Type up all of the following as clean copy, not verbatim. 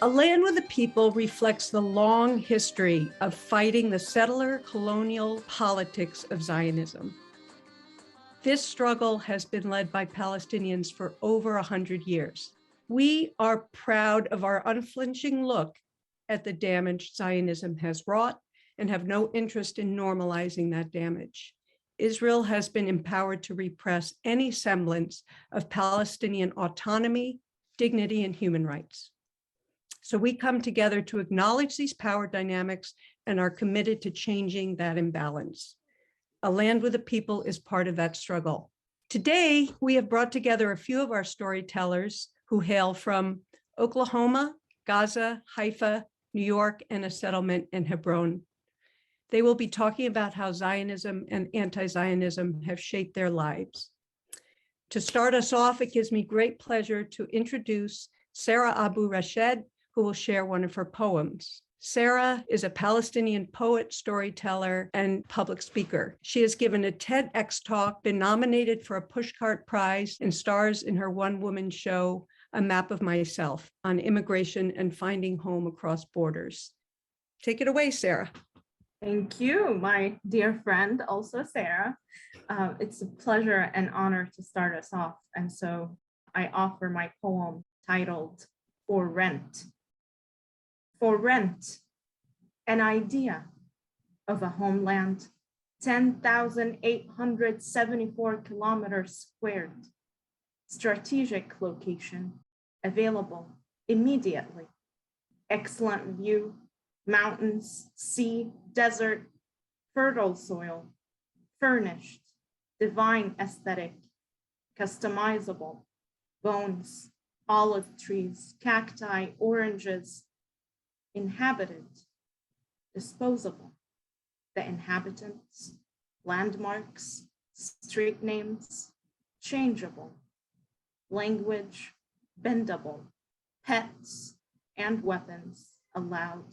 A Land with a People reflects the long history of fighting the settler colonial politics of Zionism. This struggle has been led by Palestinians for over 100 years. We are proud of our unflinching look at the damage Zionism has wrought and have no interest in normalizing that damage. Israel has been empowered to repress any semblance of Palestinian autonomy, dignity, and human rights. So we come together to acknowledge these power dynamics and are committed to changing that imbalance. A Land with a People is part of that struggle. Today, we have brought together a few of our storytellers who hail from Oklahoma, Gaza, Haifa, New York, and a settlement in Hebron. They will be talking about how Zionism and anti-Zionism have shaped their lives. To start us off, it gives me great pleasure to introduce Sarah Abu Rashed, who will share one of her poems. Sarah is a Palestinian poet, storyteller, and public speaker. She has given a TEDx talk, been nominated for a Pushcart Prize, and stars in her one-woman show, A Map of Myself, on immigration and finding home across borders. Take it away, Sarah. Thank you, my dear friend, also Sarah. It's a pleasure and honor to start us off. And so I offer my poem titled For Rent. For rent, an idea of a homeland, 10,874 kilometers squared, strategic location, available immediately, excellent view, mountains, sea, desert, fertile soil, furnished, divine aesthetic, customizable, bones, olive trees, cacti, oranges, inhabited, disposable, the inhabitants, landmarks, street names, changeable, language, bendable, pets and weapons allowed,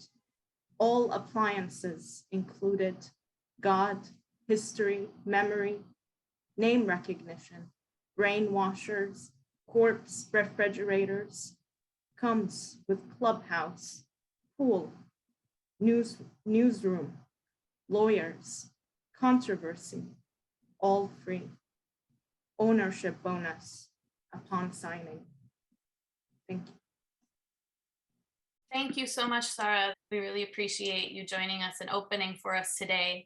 all appliances included, God, history, memory, name recognition, rain washers, corpse refrigerators, comes with clubhouse, pool, newsroom, lawyers, controversy, all free, ownership bonus upon signing. Thank you. Thank you so much, Sarah. We really appreciate you joining us and opening for us today.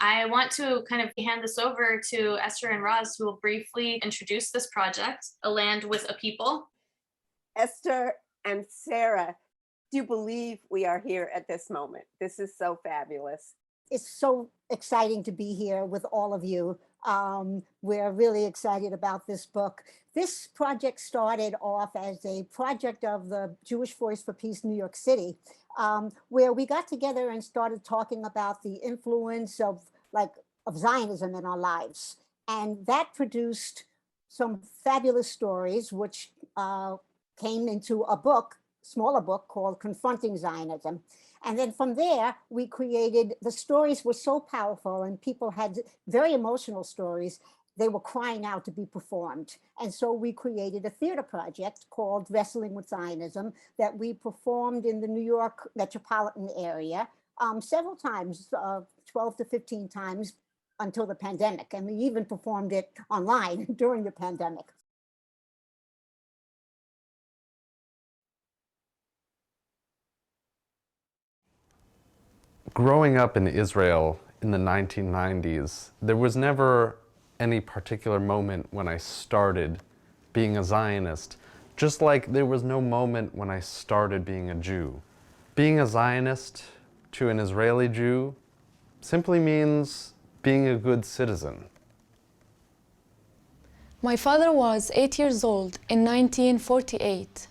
I want to kind of hand this over to Esther and Roz, who will briefly introduce this project, A Land with a People. Esther and Sarah, do you believe we are here at this moment? This is so fabulous. It's so exciting to be here with all of you. We're really excited about this book. This project started off as a project of the Jewish Voice for Peace New York City, where we got together and started talking about the influence of Zionism in our lives. And that produced some fabulous stories, which came into a book, smaller book called Confronting Zionism. And then from there, we created, the stories were so powerful and people had very emotional stories, they were crying out to be performed. And so we created a theater project called Wrestling with Zionism that we performed in the New York metropolitan area several times, 12 to 15 times until the pandemic. And we even performed it online during the pandemic. Growing up in Israel in the 1990s, there was never any particular moment when I started being a Zionist, just like there was no moment when I started being a Jew. Being a Zionist to an Israeli Jew simply means being a good citizen. My father was 8 years old in 1948.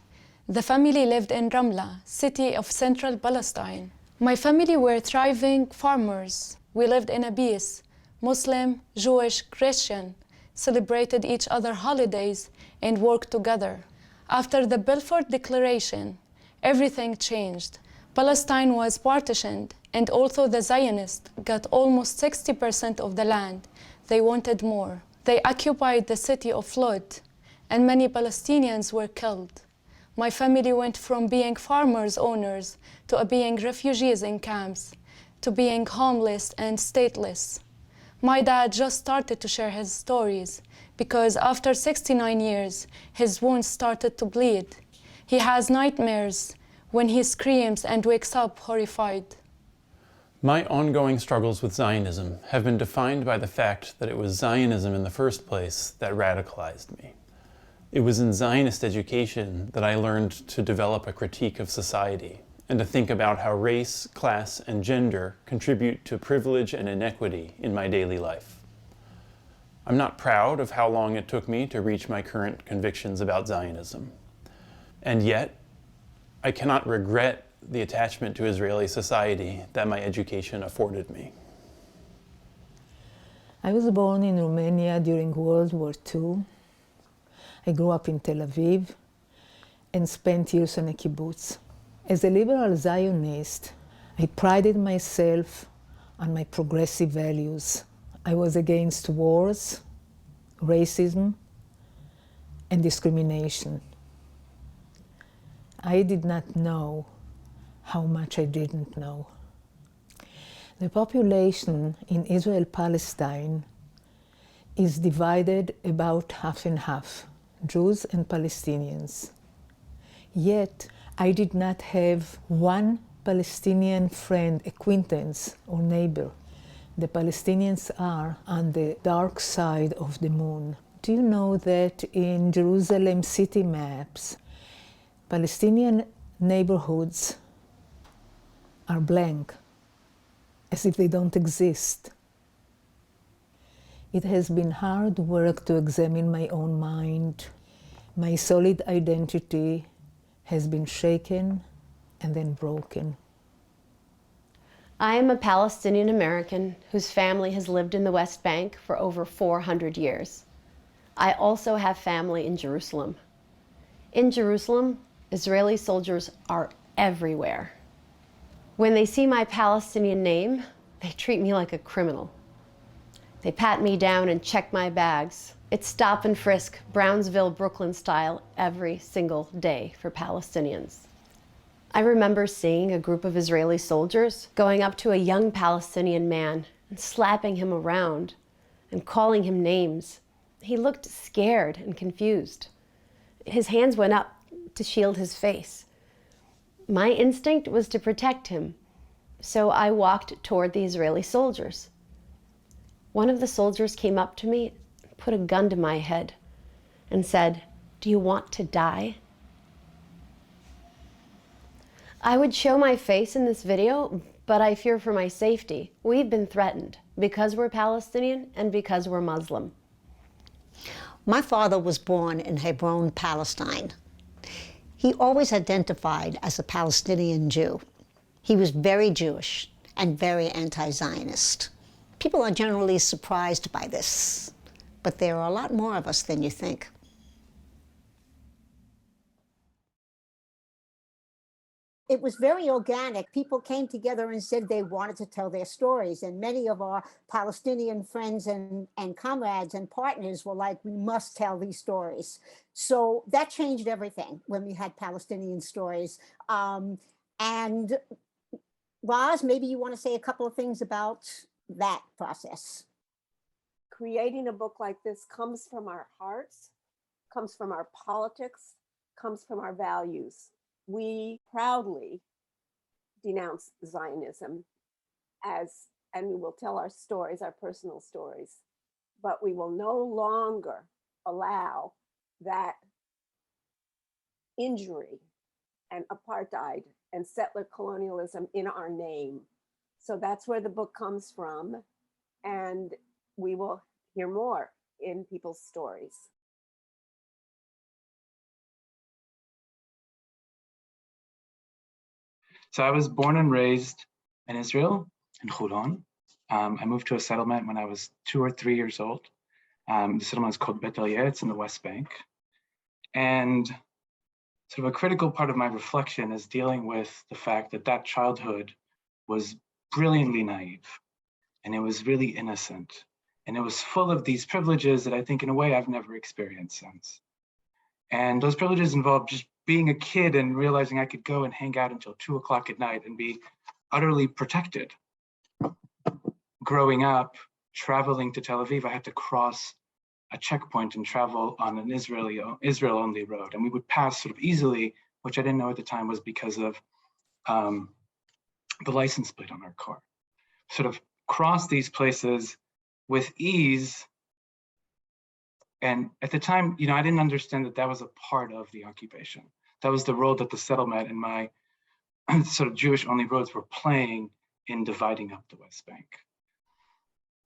The family lived in Ramla, city of central Palestine. My family were thriving farmers. We lived in a peace, Muslim, Jewish, Christian, celebrated each other holidays and worked together. After the Balfour Declaration, everything changed. Palestine was partitioned, and although the Zionists got almost 60% of the land, they wanted more. They occupied the city of Lod, and many Palestinians were killed. My family went from being farmers owners to being refugees in camps, to being homeless and stateless. My dad just started to share his stories because after 69 years, his wounds started to bleed. He has nightmares when he screams and wakes up horrified. My ongoing struggles with Zionism have been defined by the fact that it was Zionism in the first place that radicalized me. It was in Zionist education that I learned to develop a critique of society and to think about how race, class, and gender contribute to privilege and inequity in my daily life. I'm not proud of how long it took me to reach my current convictions about Zionism. And yet, I cannot regret the attachment to Israeli society that my education afforded me. I was born in Romania during World War II. I grew up in Tel Aviv and spent years on a kibbutz. As a liberal Zionist, I prided myself on my progressive values. I was against wars, racism, and discrimination. I did not know how much I didn't know. The population in Israel-Palestine is divided about half and half, Jews and Palestinians. Yet, I did not have one Palestinian friend, acquaintance, or neighbor. The Palestinians are on the dark side of the moon. Do you know that in Jerusalem city maps, Palestinian neighborhoods are blank, as if they don't exist? It has been hard work to examine my own mind. My solid identity has been shaken and then broken. I am a Palestinian American whose family has lived in the West Bank for over 400 years. I also have family in Jerusalem. In Jerusalem, Israeli soldiers are everywhere. When they see my Palestinian name, they treat me like a criminal. They pat me down and check my bags. It's stop and frisk, Brownsville, Brooklyn style, every single day for Palestinians. I remember seeing a group of Israeli soldiers going up to a young Palestinian man and slapping him around and calling him names. He looked scared and confused. His hands went up to shield his face. My instinct was to protect him, so I walked toward the Israeli soldiers. One of the soldiers came up to me, put a gun to my head, and said, "Do you want to die?" I would show my face in this video, but I fear for my safety. We've been threatened because we're Palestinian and because we're Muslim. My father was born in Hebron, Palestine. He always identified as a Palestinian Jew. He was very Jewish and very anti-Zionist. People are generally surprised by this, but there are a lot more of us than you think. It was very organic. People came together and said they wanted to tell their stories. And many of our Palestinian friends and comrades and partners were like, we must tell these stories. So that changed everything when we had Palestinian stories. And Roz, maybe you want to say a couple of things about that process. Creating a book like this comes from our hearts, comes from our politics, comes from our values. We proudly denounce Zionism and we will tell our stories, our personal stories, but we will no longer allow that injury and apartheid and settler colonialism in our name. So that's where the book comes from, and we will hear more in people's stories. So I was born and raised in Israel, in Holon. I moved to a settlement when I was 2 or 3 years old. The settlement is called Bet El-Yair. It's in the West Bank. And sort of a critical part of my reflection is dealing with the fact that that childhood was brilliantly naive, and it was really innocent. And it was full of these privileges that I think in a way I've never experienced since. And those privileges involved just being a kid and realizing I could go and hang out until 2 o'clock at night and be utterly protected. Growing up, traveling to Tel Aviv, I had to cross a checkpoint and travel on an Israel-only road. And we would pass sort of easily, which I didn't know at the time was because of the license plate on our car. Sort of cross these places with ease. And at the time, I didn't understand that that was a part of the occupation. That was the role that the settlement and my sort of Jewish-only roads were playing in dividing up the West Bank.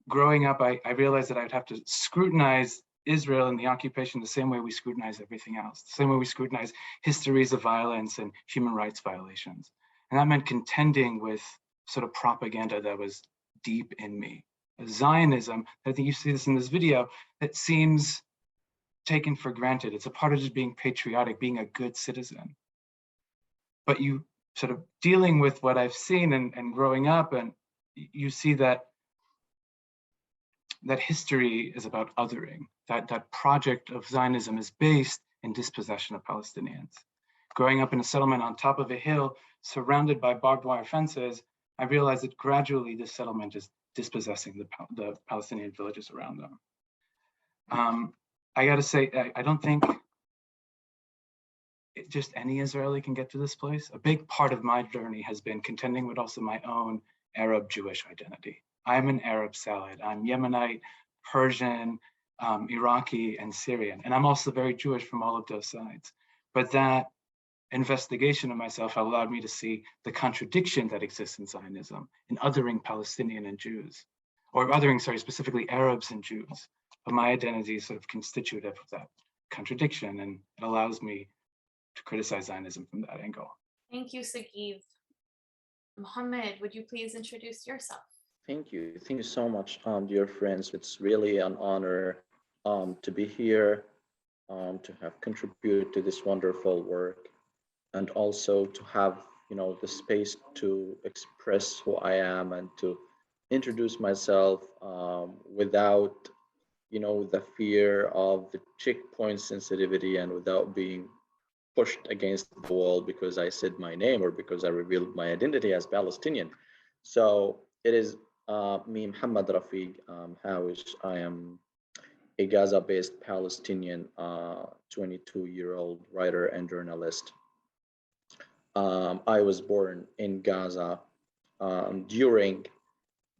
Growing up, I realized that I'd have to scrutinize Israel and the occupation the same way we scrutinize everything else, the same way we scrutinize histories of violence and human rights violations. And that meant contending with sort of propaganda that was deep in me. Zionism, I think you see this in this video, that seems taken for granted. It's a part of just being patriotic, being a good citizen. But you sort of dealing with what I've seen and growing up, and you see that history is about othering, that project of Zionism is based in dispossession of Palestinians. Growing up in a settlement on top of a hill, surrounded by barbed wire fences, I realized that gradually this settlement is dispossessing the Palestinian villages around them. I gotta say, I don't think just any Israeli can get to this place. A big part of my journey has been contending with also my own Arab Jewish identity. I'm an Arab salad. I'm Yemenite, Persian, Iraqi, and Syrian. And I'm also very Jewish from all of those sides. But that investigation of myself allowed me to see the contradiction that exists in Zionism, in othering Palestinian and Jews, or othering, specifically Arabs and Jews. But my identity is sort of constitutive of that contradiction, and it allows me to criticize Zionism from that angle. Thank you, Sagiv. Mohammed, would you please introduce yourself? Thank you. Thank you so much, dear friends. It's really an honor to be here, to have contributed to this wonderful work, and also to have, the space to express who I am and to introduce myself without, the fear of the checkpoint sensitivity and without being pushed against the wall because I said my name or because I revealed my identity as Palestinian. So it is me, Muhammad Rafiq Hawish. I am a Gaza-based Palestinian 22-year-old writer and journalist. I was born in Gaza during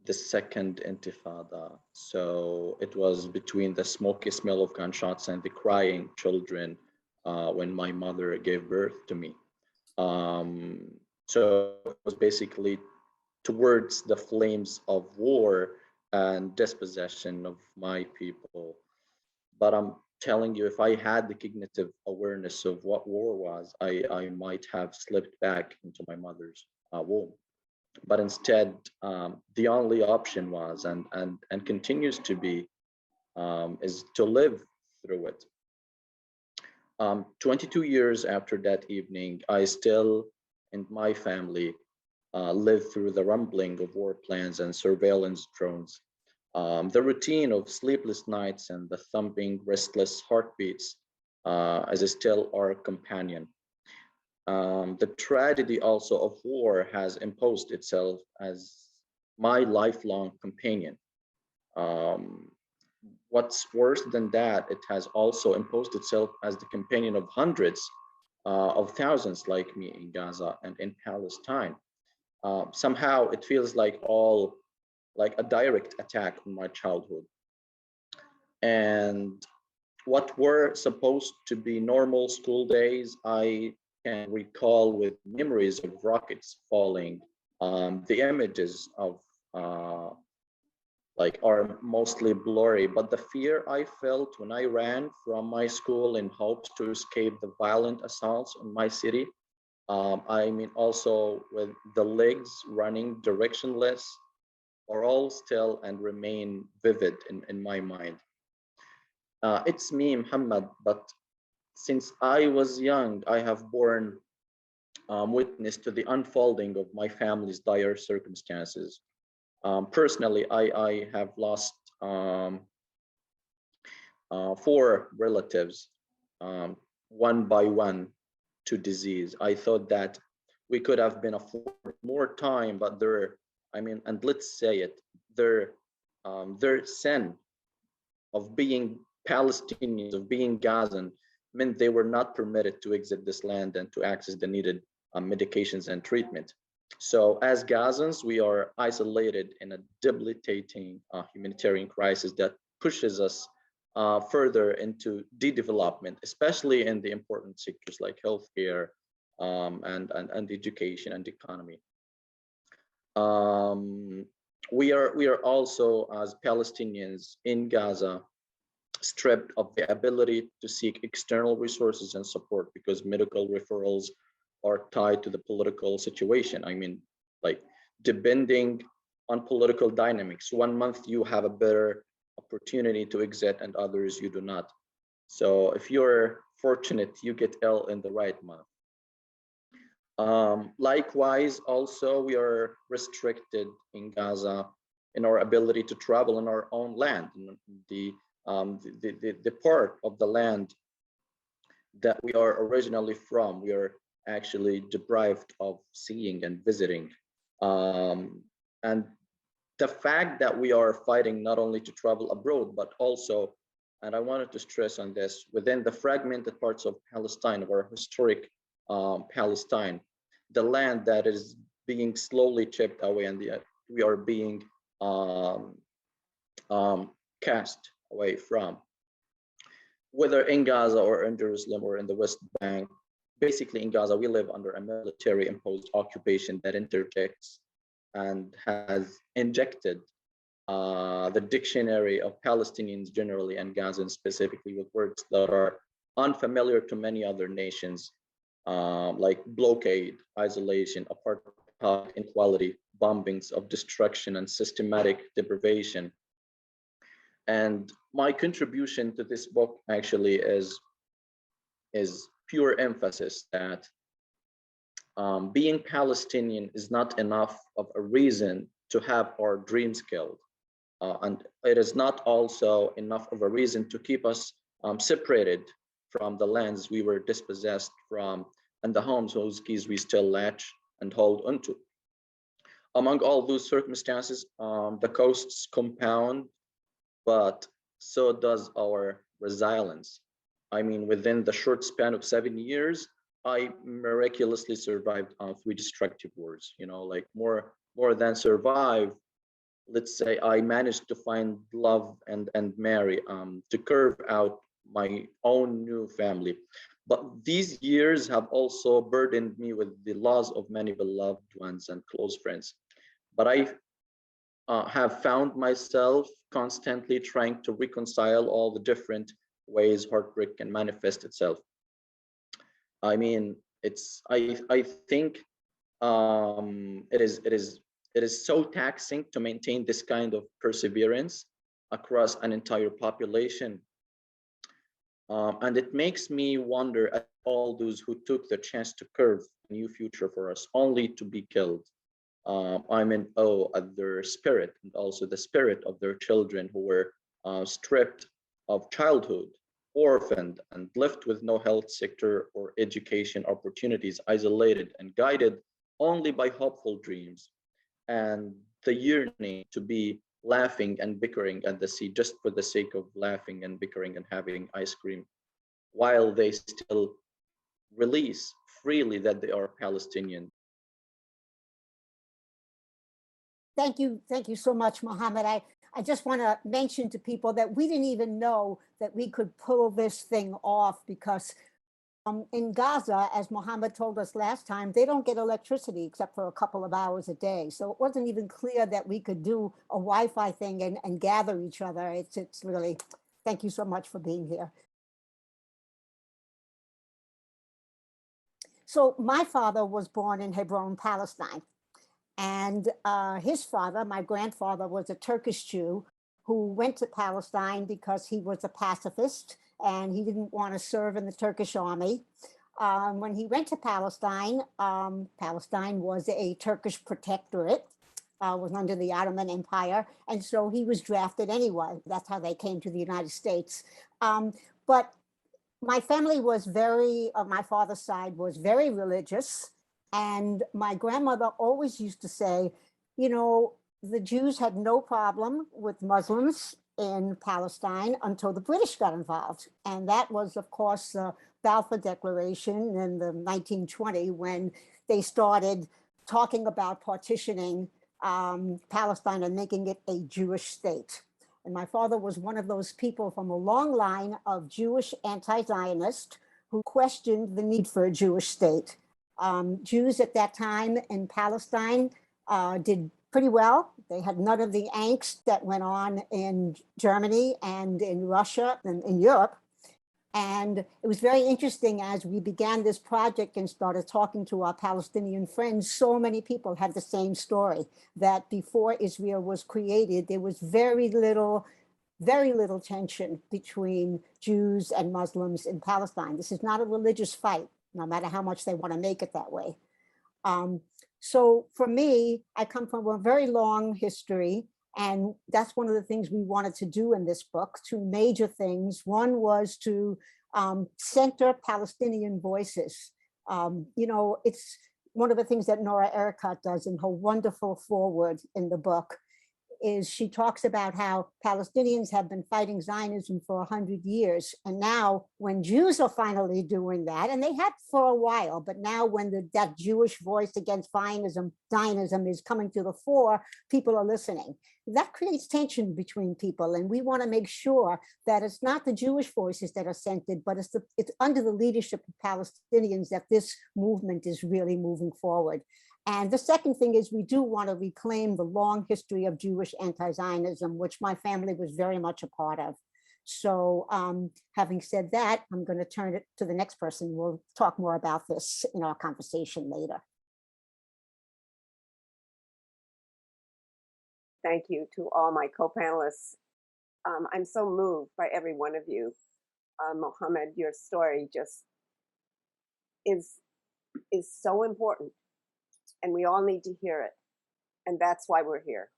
the second Intifada. So it was between the smoky smell of gunshots and the crying children when my mother gave birth to me. So it was basically towards the flames of war and dispossession of my people. But I'm telling you, if I had the cognitive awareness of what war was, I might have slipped back into my mother's womb. But instead, the only option was, and continues to be, is to live through it. 22 years after that evening, I still, and my family, live through the rumbling of war plans and surveillance drones. The routine of sleepless nights and the thumping, restless heartbeats is still our companion. The tragedy also of war has imposed itself as my lifelong companion. What's worse than that, it has also imposed itself as the companion of hundreds of thousands like me in Gaza and in Palestine. Somehow it feels like a direct attack on my childhood. And what were supposed to be normal school days, I can recall with memories of rockets falling. The images of are mostly blurry, but the fear I felt when I ran from my school in hopes to escape the violent assaults on my city, I mean also with the legs running directionless, are all still and remain vivid in my mind. It's me, Muhammad, but since I was young, I have borne witness to the unfolding of my family's dire circumstances. Personally, I have lost 4 relatives, one by one, to disease. I thought that we could have been afforded more time, but and let's say it, their sin of being Palestinians, of being Gazan, meant they were not permitted to exit this land and to access the needed medications and treatment. So as Gazans, we are isolated in a debilitating humanitarian crisis that pushes us further into de-development, especially in the important sectors like healthcare and education and economy. We are also, as Palestinians in Gaza, stripped of the ability to seek external resources and support because medical referrals are tied to the political situation. I mean, like depending on political dynamics, 1 month you have a better opportunity to exit and others you do not. So if you're fortunate, you get ill in the right month. Likewise, also, we are restricted in Gaza in our ability to travel in our own land. The part of the land that we are originally from, we are actually deprived of seeing and visiting. And the fact that we are fighting not only to travel abroad, but also, and I wanted to stress on this, within the fragmented parts of Palestine, or historic Palestine, the land that is being slowly chipped away, and we are being cast away from, whether in Gaza or in Jerusalem or in the West Bank. Basically in Gaza, we live under a military imposed occupation that interjects and has injected the dictionary of Palestinians generally and Gazans specifically with words that are unfamiliar to many other nations, like blockade, isolation, apartheid, inequality, bombings of destruction, and systematic deprivation. And my contribution to this book actually is pure emphasis that being Palestinian is not enough of a reason to have our dreams killed. And it is not also enough of a reason to keep us separated from the lands we were dispossessed from and the homes whose keys we still latch and hold onto. Among all those circumstances, the costs compound, but so does our resilience. I mean, within the short span of 7 years, I miraculously survived 3 destructive wars, like more than survive. Let's say I managed to find love and marry, to carve out my own new family. But these years have also burdened me with the loss of many beloved ones and close friends. But I have found myself constantly trying to reconcile all the different ways heartbreak can manifest itself. I mean, I think it is so taxing to maintain this kind of perseverance across an entire population. And it makes me wonder at all those who took the chance to carve a new future for us only to be killed. I'm in awe at their spirit and also the spirit of their children who were stripped of childhood, orphaned, and left with no health sector or education opportunities, isolated and guided only by hopeful dreams and the yearning to be laughing and bickering at the sea just for the sake of laughing and bickering and having ice cream, while they still release freely that they are Palestinian. Thank you so much, Mohammed. I just want to mention to people that we didn't even know that we could pull this thing off because in Gaza, as Mohammed told us last time, they don't get electricity except for a couple of hours a day. So it wasn't even clear that we could do a Wi-Fi thing and gather each other. It's really, thank you so much for being here. So my father was born in Hebron, Palestine. And his father, my grandfather, was a Turkish Jew who went to Palestine because he was a pacifist and he didn't want to serve in the Turkish army. When he went to Palestine, Palestine was a Turkish protectorate, was under the Ottoman Empire, and so he was drafted anyway. That's how they came to the United States. But My family was very, of my father's side, was very religious. And my grandmother always used to say, you know, the Jews had no problem with Muslims in Palestine until the British got involved. And that was, of course, the Balfour Declaration in the 1920, when they started talking about partitioning Palestine and making it a Jewish state. And my father was one of those people from a long line of Jewish anti-Zionists who questioned the need for a Jewish state. Jews at that time in Palestine did pretty well. They had none of the angst that went on in Germany and in Russia and in Europe. And it was very interesting as we began this project and started talking to our Palestinian friends. So many people had the same story, that before Israel was created, there was very little tension between Jews and Muslims in Palestine. This is not a religious fight, no matter how much they want to make it that way. So for me, I come from a very long history, and that's one of the things we wanted to do in this book, two major things. One was to center Palestinian voices. You know, it's one of the things that Nora Erekat does in her wonderful foreword in the book, is she talks about how Palestinians have been fighting Zionism for 100 years. And now when Jews are finally doing that, and they had for a while, but now when that Jewish voice against Zionism is coming to the fore, people are listening. That creates tension between people. And we want to make sure that it's not the Jewish voices that are centered, but it's under the leadership of Palestinians that this movement is really moving forward. And the second thing is we do want to reclaim the long history of Jewish anti-Zionism, which my family was very much a part of. So having said that, I'm going to turn it to the next person. We'll talk more about this in our conversation later. Thank you to all my co-panelists. I'm so moved by every one of you. Mohammed, your story just is so important. And we all need to hear it. And that's why we're here.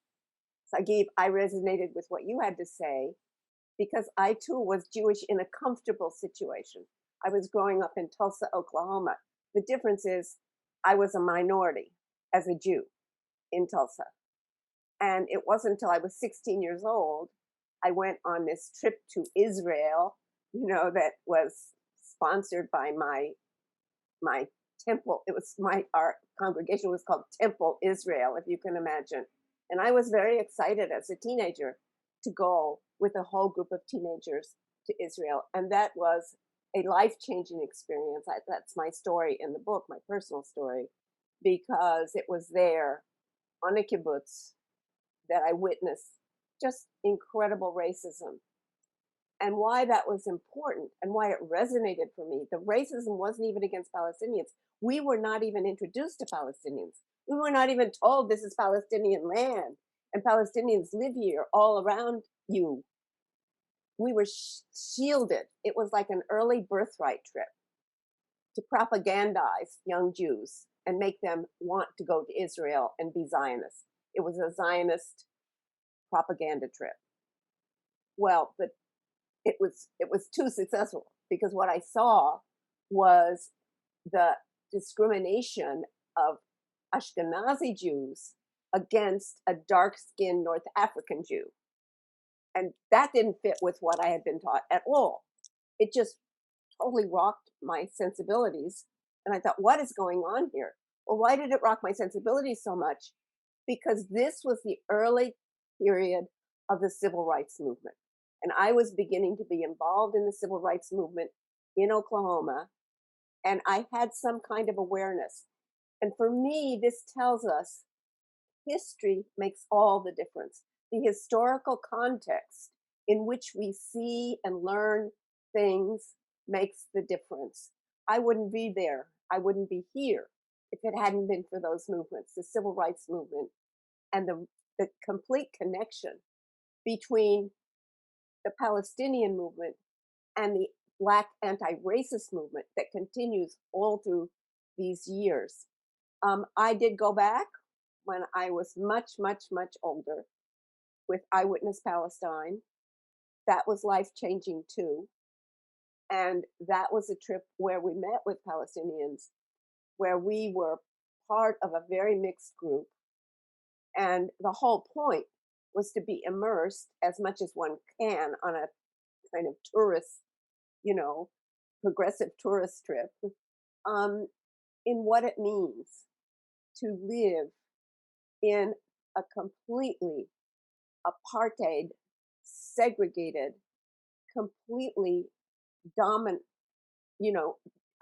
Sagib, I resonated with what you had to say because I too was Jewish in a comfortable situation. I was growing up in Tulsa, Oklahoma. The difference is I was a minority as a Jew in Tulsa. And it wasn't until I was 16 years old, I went on this trip to Israel, you know, that was sponsored by my temple. It was our congregation was called Temple Israel, if you can imagine. And I was very excited as a teenager to go with a whole group of teenagers to Israel. And that was a life-changing experience. That's my story in the book, my personal story, because it was there on a kibbutz that I witnessed just incredible racism. And why that was important and why it resonated for me. The racism wasn't even against Palestinians. We were not even introduced to Palestinians. We were not even told this is Palestinian land and Palestinians live here all around you. We were shielded. It was like an early birthright trip to propagandize young Jews and make them want to go to Israel and be Zionists. It was a Zionist propaganda trip. Well, but it was too successful because what I saw was the discrimination of Ashkenazi Jews against a dark-skinned North African Jew. And that didn't fit with what I had been taught at all. It just totally rocked my sensibilities. And I thought, what is going on here? Well, why did it rock my sensibilities so much? Because this was the early period of the civil rights movement. And I was beginning to be involved in the civil rights movement in Oklahoma. And I had some kind of awareness. And for me, this tells us history makes all the difference. The historical context in which we see and learn things makes the difference. I wouldn't be there. I wouldn't be here if it hadn't been for those movements, the civil rights movement, and the complete connection between the Palestinian movement and the Black anti-racist movement that continues all through these years. I did go back when I was much, much, much older with Eyewitness Palestine. That was life-changing too. And that was a trip where we met with Palestinians, where we were part of a very mixed group. And the whole point was to be immersed as much as one can on a kind of tourist, you know, progressive tourist trip, in what it means to live in a completely apartheid, segregated, completely dominant,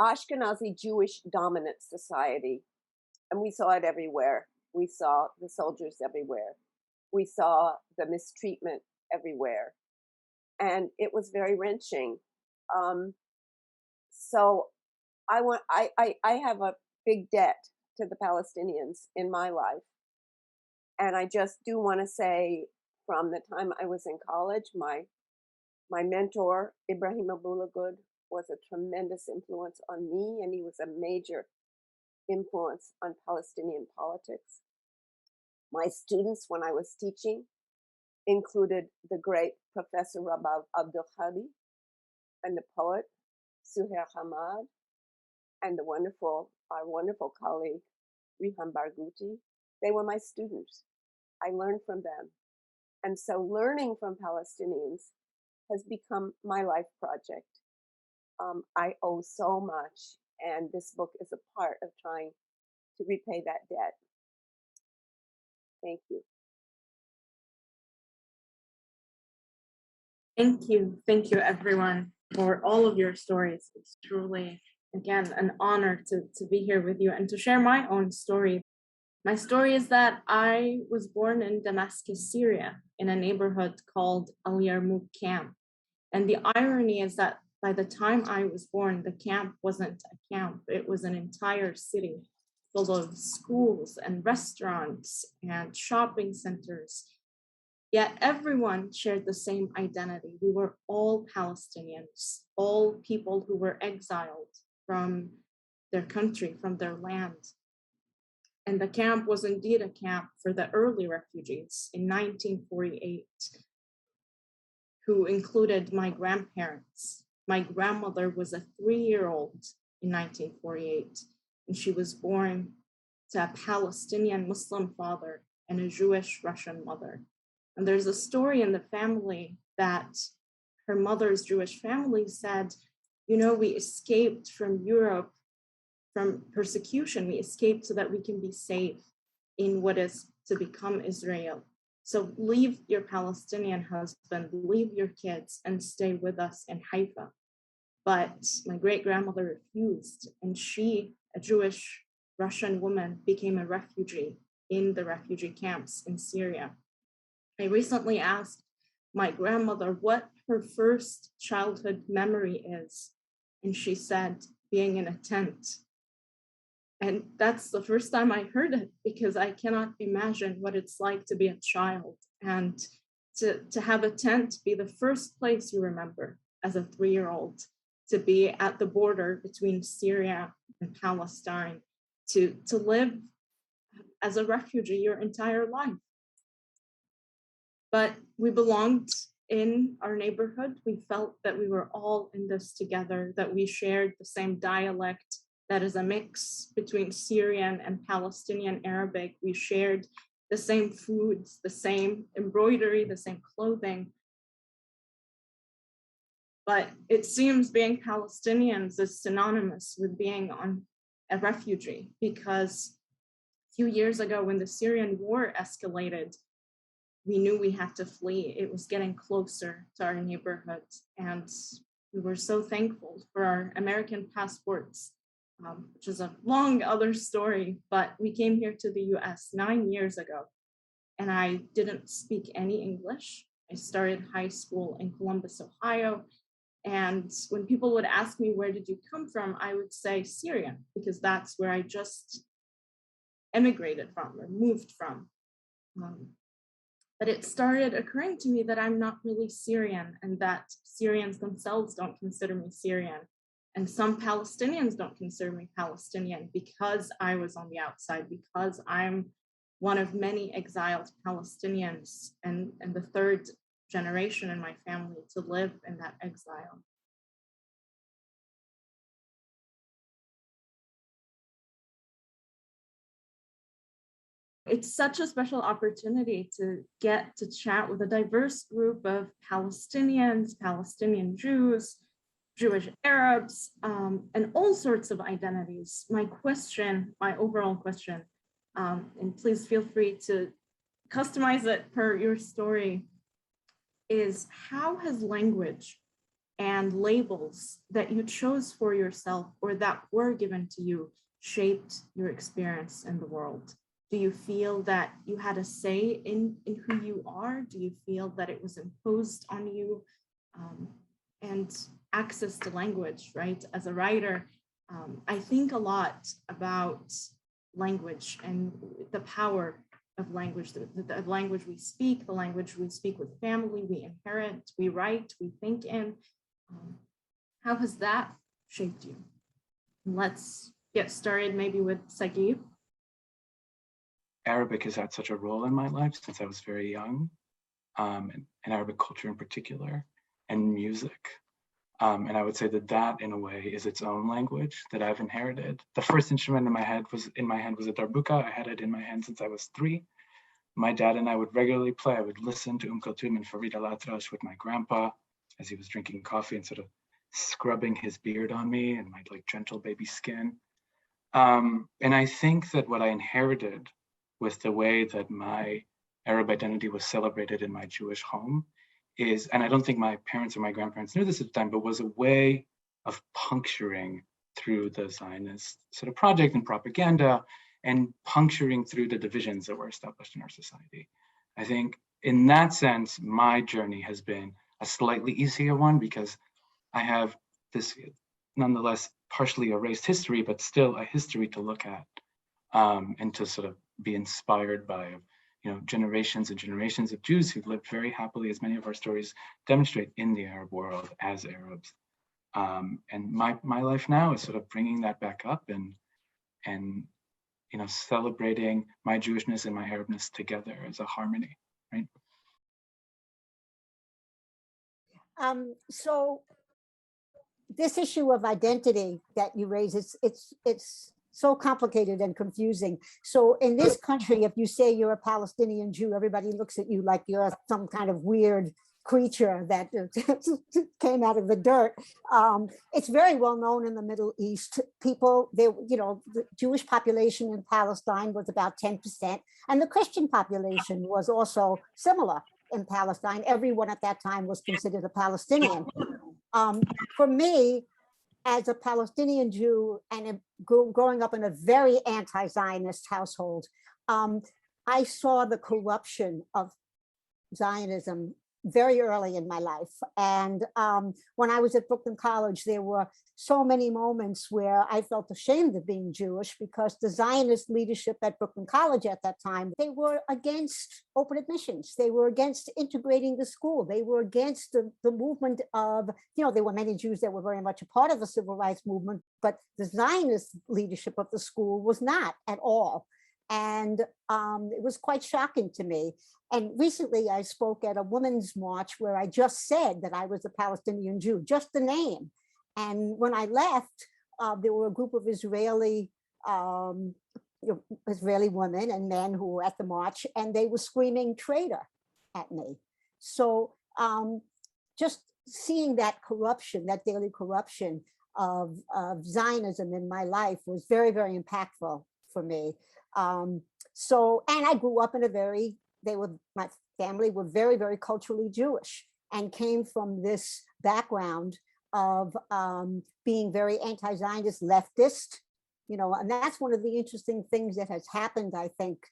Ashkenazi Jewish dominant society. And we saw it everywhere. We saw the soldiers everywhere. We saw the mistreatment everywhere. And it was very wrenching. So I have a big debt to the Palestinians in my life. And I just do want to say, from the time I was in college, my mentor, Ibrahim Abulagud, was a tremendous influence on me, and he was a major influence on Palestinian politics. My students, when I was teaching, included the great Professor Rabab Abdul Hadi and the poet Suhair Hamad and our wonderful colleague Rihan Barghouti. They were my students. I learned from them. And so learning from Palestinians has become my life project. I owe so much, and this book is a part of trying to repay that debt. Thank you. Thank you everyone for all of your stories. It's truly, again, an honor to be here with you and to share my own story. My story is that I was born in Damascus, Syria, in a neighborhood called Al Yarmouk camp. And the irony is that by the time I was born, the camp wasn't a camp. It was an entire city full of schools and restaurants and shopping centers. Yet everyone shared the same identity. We were all Palestinians, all people who were exiled from their country, from their land. And the camp was indeed a camp for the early refugees in 1948, who included my grandparents. My grandmother was a 3-year-old in 1948, and she was born to a Palestinian Muslim father and a Jewish Russian mother. And there's a story in the family that her mother's Jewish family said, we escaped from Europe from persecution. We escaped so that we can be safe in what is to become Israel. So leave your Palestinian husband, leave your kids, and stay with us in Haifa. But my great-grandmother refused, and she, a Jewish Russian woman, became a refugee in the refugee camps in Syria. I recently asked my grandmother what her first childhood memory is, and she said, being in a tent. And that's the first time I heard it, because I cannot imagine what it's like to be a child and to have a tent be the first place you remember as a 3-year-old, to be at the border between Syria and Palestine, to live as a refugee your entire life. But we belonged in our neighborhood. We felt that we were all in this together, that we shared the same dialect that is a mix between Syrian and Palestinian Arabic. We shared the same foods, the same embroidery, the same clothing. But it seems being Palestinians is synonymous with being a refugee, because a few years ago when the Syrian war escalated, we knew we had to flee. It was getting closer to our neighborhood, and we were so thankful for our American passports, which is a long other story, but we came here to the US 9 years ago, and I didn't speak any English. I started high school in Columbus, Ohio, and when people would ask me, where did you come from? I would say Syria, because that's where I just emigrated from or moved from. But it started occurring to me that I'm not really Syrian, and that Syrians themselves don't consider me Syrian. And some Palestinians don't consider me Palestinian because I was on the outside, because I'm one of many exiled Palestinians and the third generation in my family to live in that exile. It's such a special opportunity to get to chat with a diverse group of Palestinians, Palestinian Jews, Jewish Arabs, and all sorts of identities. My overall question, and please feel free to customize it per your story, is how has language and labels that you chose for yourself or that were given to you shaped your experience in the world? Do you feel that you had a say in who you are? Do you feel that it was imposed on you? And access to language, right? As a writer, I think a lot about language and the power of language, the language we speak, the language we speak with family, we inherit, we write, we think in. How has that shaped you? Let's get started maybe with Sagib. Arabic has had such a role in my life since I was very young, and Arabic culture in particular, and music. And I would say that in a way is its own language that I've inherited. The first instrument in my hand was a darbuka. I had it in my hand since I was 3. My dad and I would regularly play. I would listen to Kulthum and Farid al-Atrash with my grandpa as he was drinking coffee and sort of scrubbing his beard on me and my like gentle baby skin. And I think that what I inherited with the way that my Arab identity was celebrated in my Jewish home is, and I don't think my parents or my grandparents knew this at the time, but was a way of puncturing through the Zionist sort of project and propaganda and puncturing through the divisions that were established in our society. I think in that sense, my journey has been a slightly easier one because I have this nonetheless partially erased history, but still a history to look at and to sort of be inspired by, generations and generations of Jews who've lived very happily, as many of our stories demonstrate, in the Arab world as Arabs. And my life now is sort of bringing that back up and celebrating my Jewishness and my Arabness together as a harmony, right? So this issue of identity that you raise, it's so complicated and confusing. So in this country, if you say you're a Palestinian Jew, everybody looks at you like you're some kind of weird creature that came out of the dirt. It's very well known in the Middle East. People, the Jewish population in Palestine was about 10%, and the Christian population was also similar in Palestine. Everyone at that time was considered a Palestinian. For me, as a Palestinian Jew and growing up in a very anti-Zionist household, I saw the corruption of Zionism very early in my life. And when I was at Brooklyn College, there were so many moments where I felt ashamed of being Jewish because the Zionist leadership at Brooklyn College at that time, they were against open admissions. They were against integrating the school. They were against the movement of, there were many Jews that were very much a part of the civil rights movement, but the Zionist leadership of the school was not at all. And it was quite shocking to me. And recently I spoke at a women's march where I just said that I was a Palestinian Jew, just the name. And when I left, there were a group of Israeli women and men who were at the march, and they were screaming traitor at me. So just seeing that corruption, that daily corruption of Zionism in my life was very, very impactful for me. And I grew up in my family were very, very culturally Jewish and came from this background of being very anti-Zionist, leftist, and that's one of the interesting things that has happened, I think.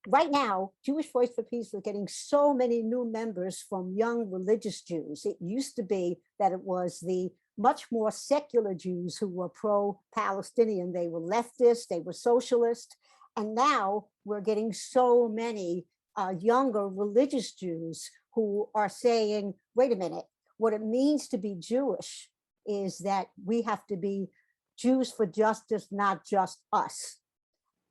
Right now, Jewish Voice for Peace is getting so many new members from young religious Jews. It used to be that it was the much more secular Jews who were pro-Palestinian. They were leftist, they were socialist. And now we're getting so many younger religious Jews who are saying, wait a minute, what it means to be Jewish is that we have to be Jews for justice, not just us.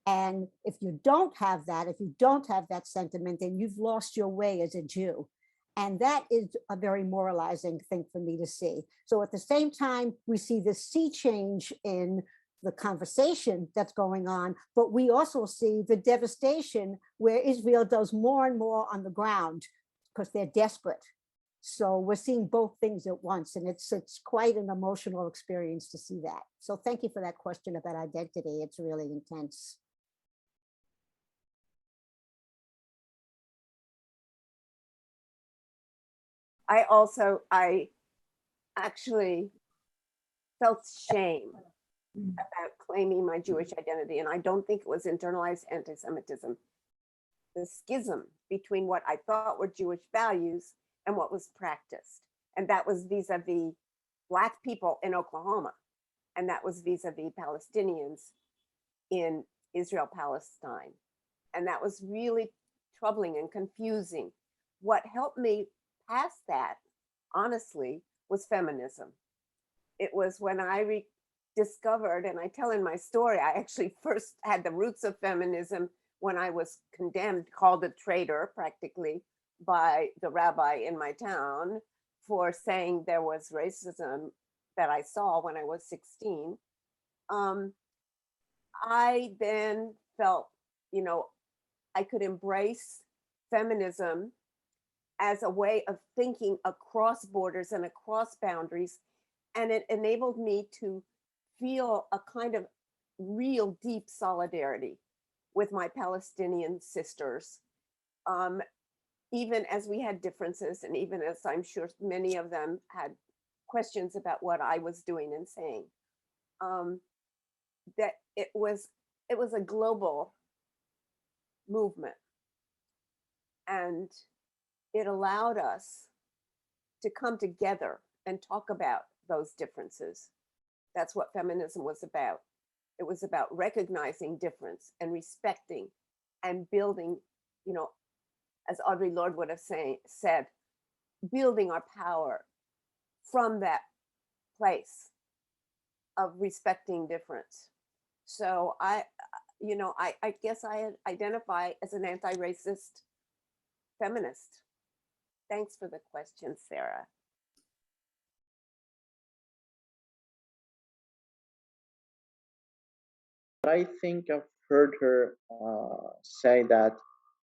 And if you don't have that, if you don't have that sentiment, then you've lost your way as a Jew. And that is a very moralizing thing for me to see. So at the same time, we see this sea change in the conversation that's going on, but we also see the devastation where Israel does more and more on the ground because they're desperate. So we're seeing both things at once, and it's quite an emotional experience to see that. So thank you for that question about identity. It's really intense. I actually felt shame about claiming my Jewish identity, and I don't think it was internalized anti-Semitism. The schism between what I thought were Jewish values and what was practiced. And that was vis-a-vis Black people in Oklahoma. And that was vis-a-vis Palestinians in Israel, Palestine. And that was really troubling and confusing. What helped me pass that, honestly, was feminism. It was when I discovered, and I tell in my story, I actually first had the roots of feminism when I was condemned, called a traitor practically by the rabbi in my town for saying there was racism that I saw when I was 16. I then felt, I could embrace feminism as a way of thinking across borders and across boundaries. And it enabled me to feel a kind of real deep solidarity with my Palestinian sisters, even as we had differences, and even as I'm sure many of them had questions about what I was doing and saying. That it was a global movement, and it allowed us to come together and talk about those differences. That's what feminism was about. It was about recognizing difference and respecting and building, as Audre Lorde would have said, building our power from that place of respecting difference. So I guess I identify as an anti-racist feminist. Thanks for the question, Sarah. I think I've heard her say that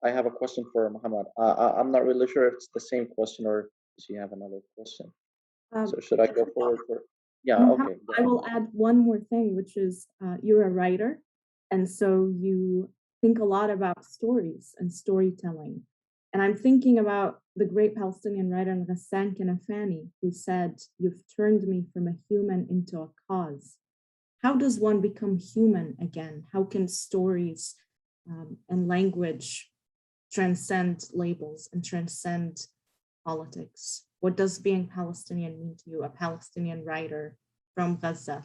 I have a question for Muhammad. I'm not really sure if it's the same question or does she have another question. So should I go forward for? Yeah, okay. I will add one more thing, which is you're a writer, and so you think a lot about stories and storytelling. And I'm thinking about the great Palestinian writer Ghassan Kanafani, who said, "You've turned me from a human into a cause." How does one become human again? How can stories and language transcend labels and transcend politics? What does being Palestinian mean to you, a Palestinian writer from Gaza?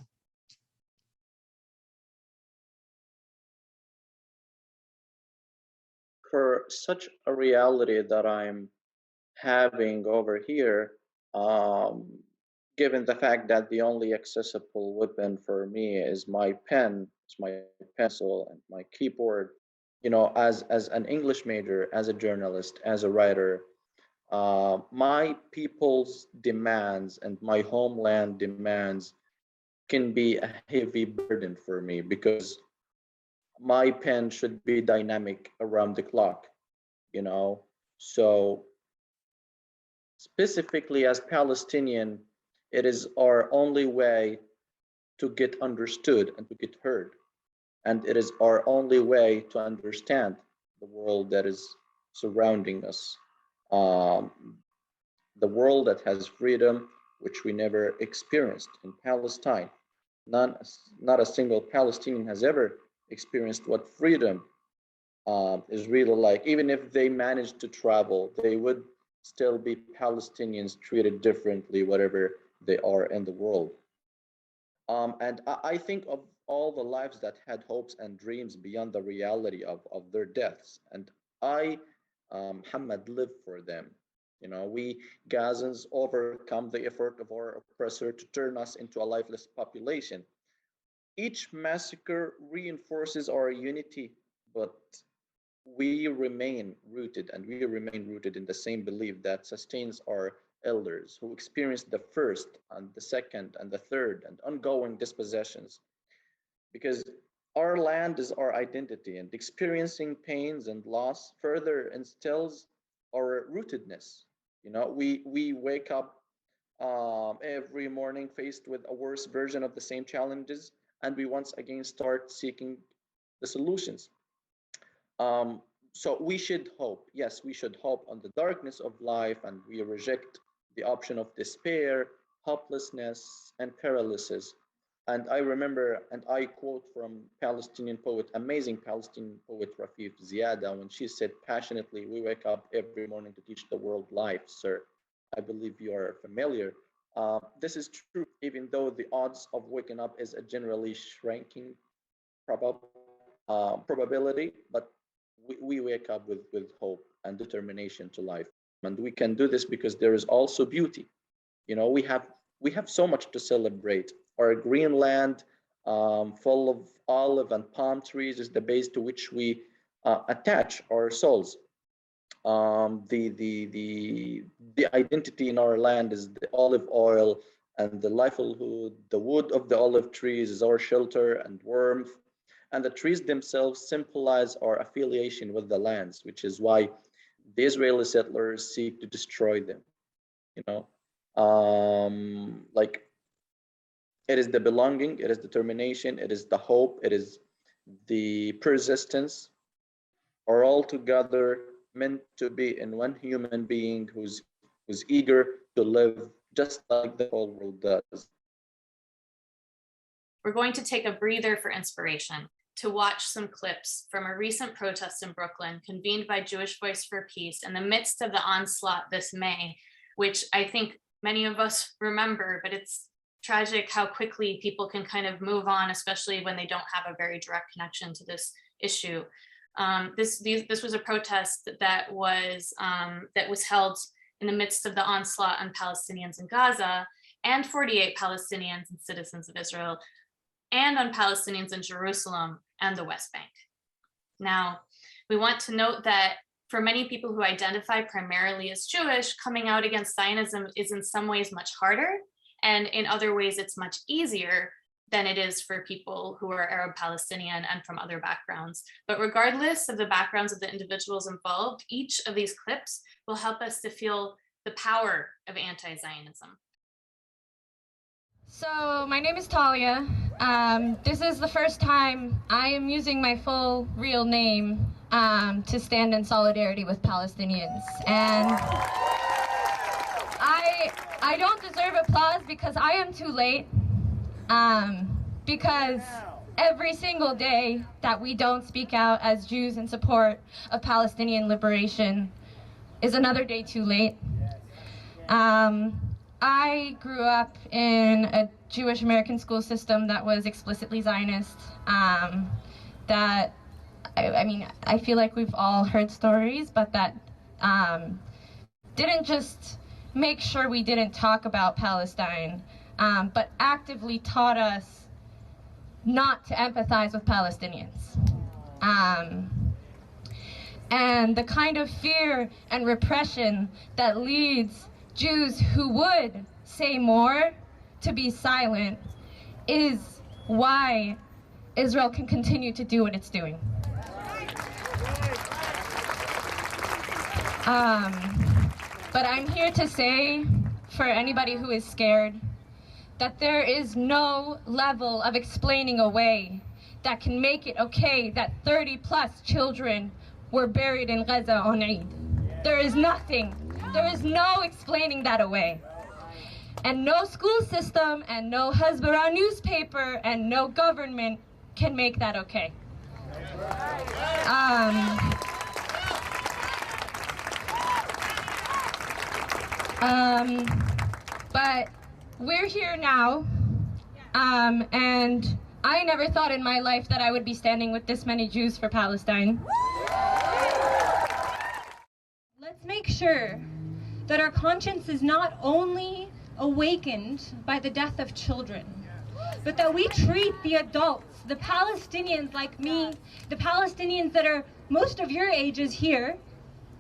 For such a reality that I'm having over here, given the fact that the only accessible weapon for me is my pen, is my pencil and my keyboard, as an English major, as a journalist, as a writer, my people's demands and my homeland demands can be a heavy burden for me because my pen should be dynamic around the clock, So specifically as Palestinian, it is our only way to get understood and to get heard. And it is our only way to understand the world that is surrounding us. The world that has freedom, which we never experienced in Palestine. Not a single Palestinian has ever experienced what freedom is really like. Even if they managed to travel, they would still be Palestinians treated differently, whatever they are in the world. And I think of all the lives that had hopes and dreams beyond the reality of their deaths. And I, Muhammad, live for them. We Gazans overcome the effort of our oppressor to turn us into a lifeless population. Each massacre reinforces our unity, but we remain rooted, and we remain rooted in the same belief that sustains our elders who experienced the first and the second and the third and ongoing dispossessions. because our land is our identity, and experiencing pains and loss further instills our rootedness. You know, we wake up every morning faced with a worse version of the same challenges, and we once again start seeking the solutions. So we should hope, yes, we should hope on the darkness of life, and we reject the option of despair, hopelessness, and paralysis. And I remember, and I quote from Palestinian poet, amazing Palestinian poet Rafif Ziada, when she said passionately, "We wake up every morning to teach the world life, sir." I believe you are familiar. This is true, even though the odds of waking up is a generally shrinking probability, but we wake up with hope and determination to life. And we can do this because there is also beauty. You know, we have so much to celebrate. Our green land, full of olive and palm trees, is the base to which we attach our souls. The identity in our land is the olive oil and the livelihood. The wood of the olive trees is our shelter and warmth, and the trees themselves symbolize our affiliation with the lands, which is why the Israeli settlers seek to destroy them. You know, like, it is the belonging, it is determination, it is the hope, it is the persistence, are all together meant to be in one human being who's eager to live just like the whole world does. We're going to take a breather for inspiration to watch some clips from a recent protest in Brooklyn convened by Jewish Voice for Peace in the midst of the onslaught this May, which I think many of us remember, but it's tragic how quickly people can kind of move on, especially when they don't have a very direct connection to this issue. This was a protest that was held in the midst of the onslaught on Palestinians in Gaza and 48 Palestinians and citizens of Israel, and on Palestinians in Jerusalem and the West Bank. Now, we want to note that for many people who identify primarily as Jewish, coming out against Zionism is in some ways much harder, and in other ways it's much easier than it is for people who are Arab Palestinian and from other backgrounds. But regardless of the backgrounds of the individuals involved, each of these clips will help us to feel the power of anti-Zionism. So my name is Talia. This is the first time I am using my full real name to stand in solidarity with Palestinians. And I don't deserve applause because I am too late. Because every single day that we don't speak out as Jews in support of Palestinian liberation is another day too late. I grew up in a Jewish American school system that was explicitly Zionist. I feel like we've all heard stories, but that didn't just make sure we didn't talk about Palestine, but actively taught us not to empathize with Palestinians. And the kind of fear and repression that leads Jews who would say more to be silent is why Israel can continue to do what it's doing. But I'm here to say, for anybody who is scared, that there is no level of explaining away that can make it okay that 30+ children were buried in Gaza on Eid. There is nothing. There is no explaining that away. And no school system and no Hasbara newspaper and no government can make that okay. But we're here now, and I never thought in my life that I would be standing with this many Jews for Palestine. Let's make sure that our conscience is not only awakened by the death of children, but that we treat the adults, the Palestinians like me, the Palestinians that are most of your ages here,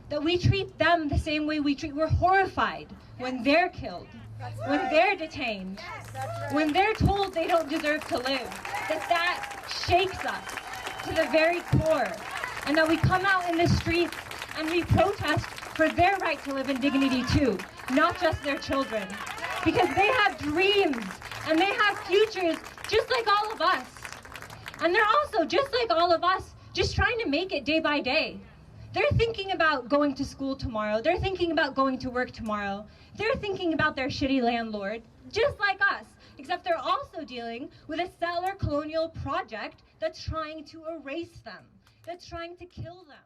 that we treat them the same way we're horrified when they're killed. when they're detained, when they're told they don't deserve to live, that shakes us to the very core, and that we come out in the streets and we protest for their right to live in dignity too, not just their children, because they have dreams and they have futures just like all of us. And they're also just like all of us, just trying to make it day by day. They're thinking about going to school tomorrow. They're thinking about going to work tomorrow. They're thinking about their shitty landlord, just like us, except they're also dealing with a settler colonial project that's trying to erase them, that's trying to kill them.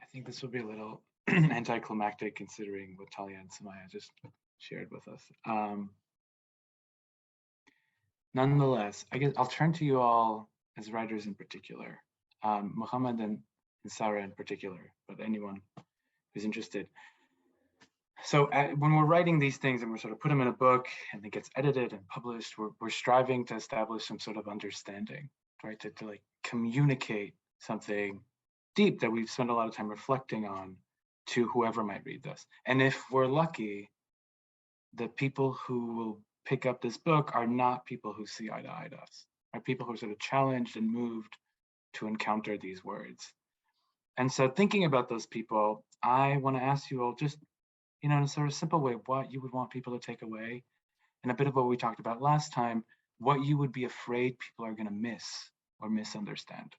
I think this will be a little anticlimactic considering what Talia and Samaya just shared with us. Nonetheless, I guess I'll turn to you all as writers in particular, Muhammad and Sarah in particular, but anyone who's interested. So when we're writing these things and we're sort of put them in a book and it gets edited and published, we're striving to establish some sort of understanding, right? To like communicate something deep that we've spent a lot of time reflecting on to whoever might read this. And if we're lucky, the people who will pick up this book are not people who see eye to eye to us, are people who are sort of challenged and moved to encounter these words. And so thinking about those people, I want to ask you all just, in a sort of simple way, what you would want people to take away, and a bit of what we talked about last time, what you would be afraid people are going to miss or misunderstand.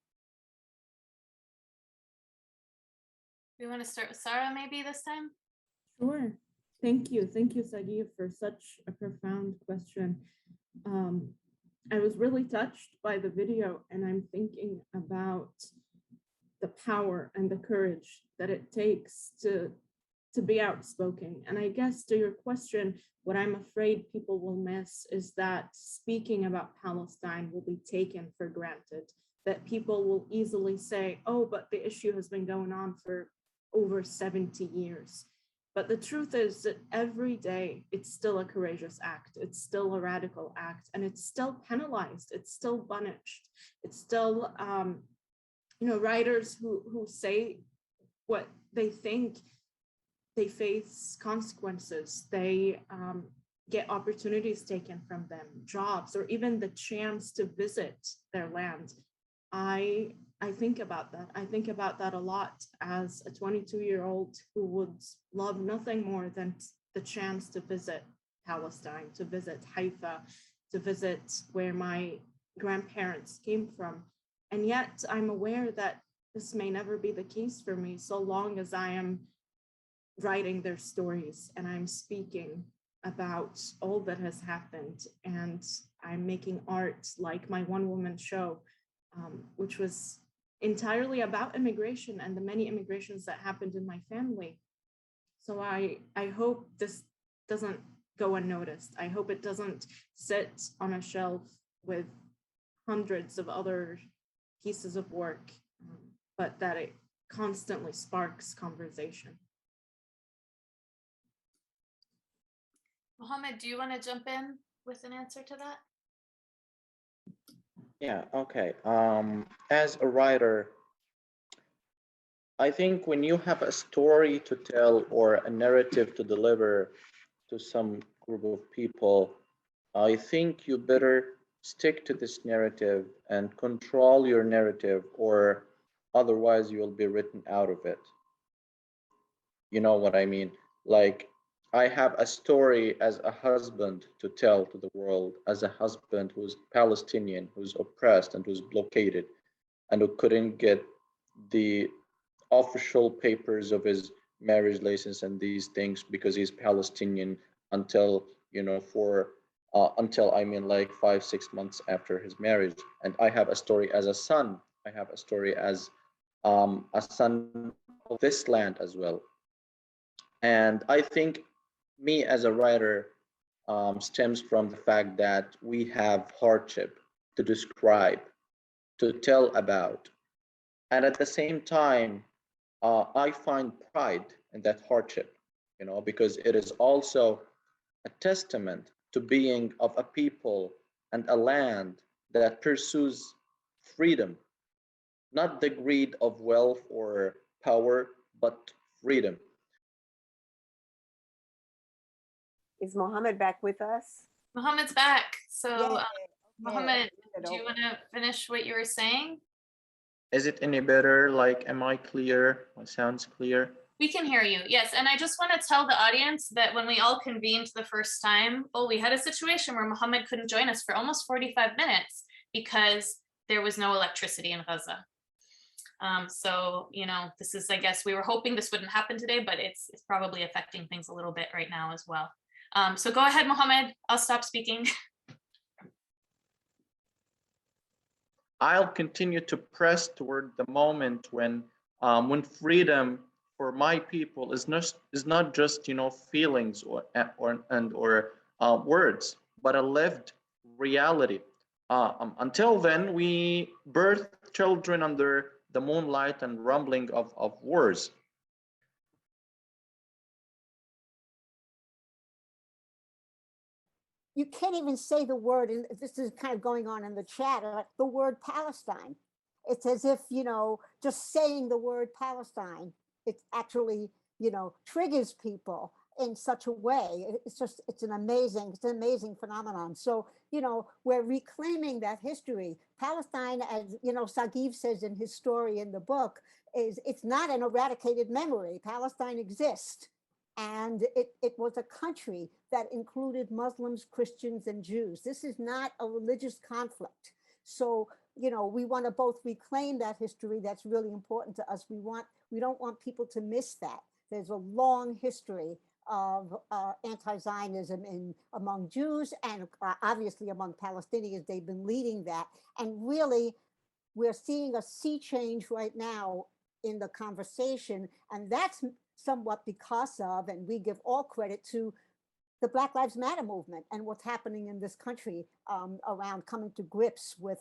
We want to start with Sarah maybe this time? Sure. Thank you. Thank you, Sagi, for such a profound question. I was really touched by the video, and I'm thinking about the power and the courage that it takes to be outspoken. And I guess to your question, what I'm afraid people will miss is that speaking about Palestine will be taken for granted, that people will easily say, oh, but the issue has been going on for over 70 years. But the truth is that every day it's still a courageous act, it's still a radical act, and it's still penalized, it's still punished, it's still, writers who say what they think, they face consequences, they get opportunities taken from them, jobs, or even the chance to visit their land. I think about that. I think about that a lot as a 22-year-old who would love nothing more than the chance to visit Palestine, to visit Haifa, to visit where my grandparents came from. And yet I'm aware that this may never be the case for me so long as I am writing their stories and I'm speaking about all that has happened, and I'm making art like my one-woman show, which was entirely about immigration and the many immigrations that happened in my family. So I hope this doesn't go unnoticed. I hope it doesn't sit on a shelf with hundreds of other pieces of work, but that it constantly sparks conversation. Mohammed, do you want to jump in with an answer to that? Yeah, okay. As a writer, I think when you have a story to tell or a narrative to deliver to some group of people, I think you better stick to this narrative and control your narrative, or otherwise you will be written out of it. You know what I mean? Like, I have a story as a husband to tell to the world, as a husband who's Palestinian, who's oppressed and who's blockaded, and who couldn't get the official papers of his marriage license and these things because he's Palestinian until, until I mean like 5-6 months after his marriage. And I have a story as a son. I have a story as a son of this land as well. And I think me as a writer stems from the fact that we have hardship to describe, to tell about. And at the same time, I find pride in that hardship, because it is also a testament to being of a people and a land that pursues freedom, not the greed of wealth or power, but freedom. Is Mohammed back with us? Mohammed's back. So, Yay. Mohammed, Yeah, do you want to finish what you were saying? Is it any better? Like, am I clear? My sound's clear? We can hear you, yes. And I just want to tell the audience that when we all convened the first time, we had a situation where Mohammed couldn't join us for almost 45 minutes because there was no electricity in Gaza. So, you know, this is, I guess, we were hoping this wouldn't happen today, but it's probably affecting things a little bit right now as well. So go ahead, Mohammed, I'll stop speaking. I'll continue to press toward the moment when freedom for my people is not just, you know, feelings or words, but a lived reality. Until then, we birth children under the moonlight and rumbling of wars. You can't even say the word, and this is kind of going on in the chat, the word Palestine. It's as if, you know, just saying the word Palestine, it actually, you know, triggers people in such a way. It's an amazing phenomenon. So, you know, we're reclaiming that history. Palestine, as, you know, Sagiv says in his story in the book, it's not an eradicated memory. Palestine exists. And it was a country that included Muslims, Christians, and Jews. This is not a religious conflict. So, you know, we want to both reclaim that history. That's really important to us. We don't want people to miss that. There's a long history of anti-Zionism among Jews and obviously among Palestinians. They've been leading that. And really, we're seeing a sea change right now in the conversation. And that's somewhat because of, and we give all credit to, the Black Lives Matter movement and what's happening in this country around coming to grips with,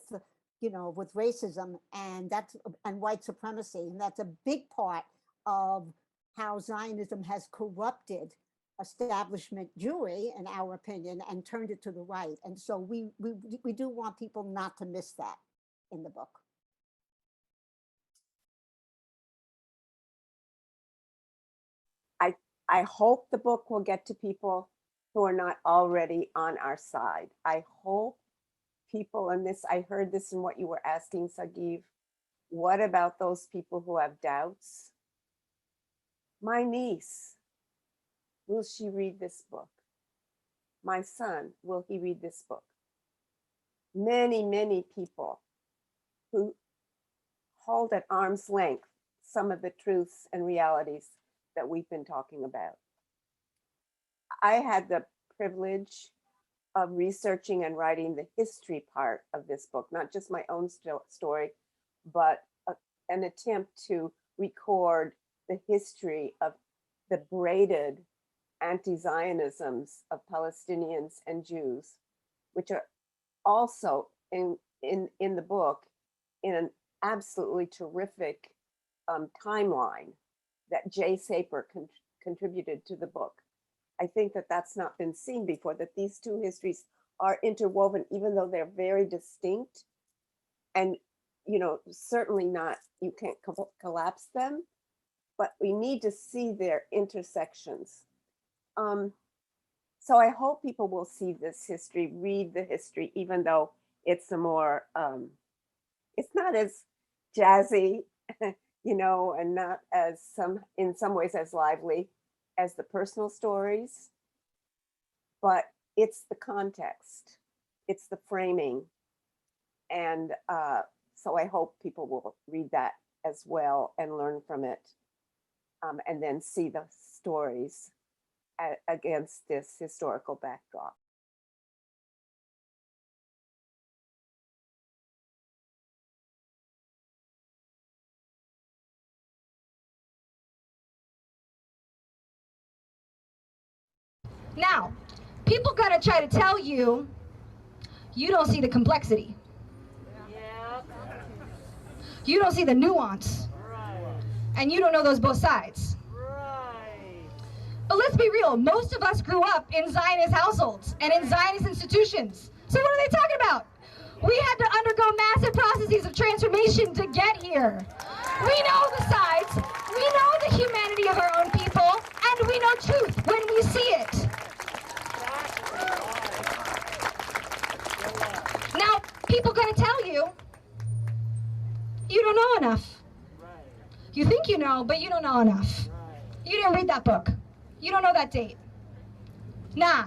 you know, with racism and white supremacy. And that's a big part of how Zionism has corrupted establishment Jewry, in our opinion, and turned it to the right. And so we do want people not to miss that in the book. I hope the book will get to people who are not already on our side. I hope people, and this, I heard this in what you were asking, Sagiv, what about those people who have doubts? My niece, will she read this book? My son, will he read this book? Many, many people who hold at arm's length some of the truths and realities that we've been talking about. I had the privilege of researching and writing the history part of this book, not just my own story, but an attempt to record the history of the braided anti-Zionisms of Palestinians and Jews, which are also in the book in an absolutely terrific timeline that Jay Saper contributed to the book. I think that that's not been seen before, that these two histories are interwoven, even though they're very distinct. And, you know, certainly not, you can't collapse them, but we need to see their intersections. So I hope people will see this history, read the history, even though it's a more, it's not as jazzy, you know, and not as in some ways as lively as the personal stories, but it's the context, it's the framing. And so I hope people will read that as well and learn from it, and then see the stories against this historical backdrop. Now, people gotta try to tell you, you don't see the complexity. You don't see the nuance. And you don't know those both sides. But let's be real, most of us grew up in Zionist households and in Zionist institutions. So what are they talking about? We had to undergo massive processes of transformation to get here. We know the sides, we know the humanity of our own people, and we know truth when we see it. gonna tell you, you don't know enough. You think you know, but you don't know enough. You didn't read that book. You don't know that date. Nah.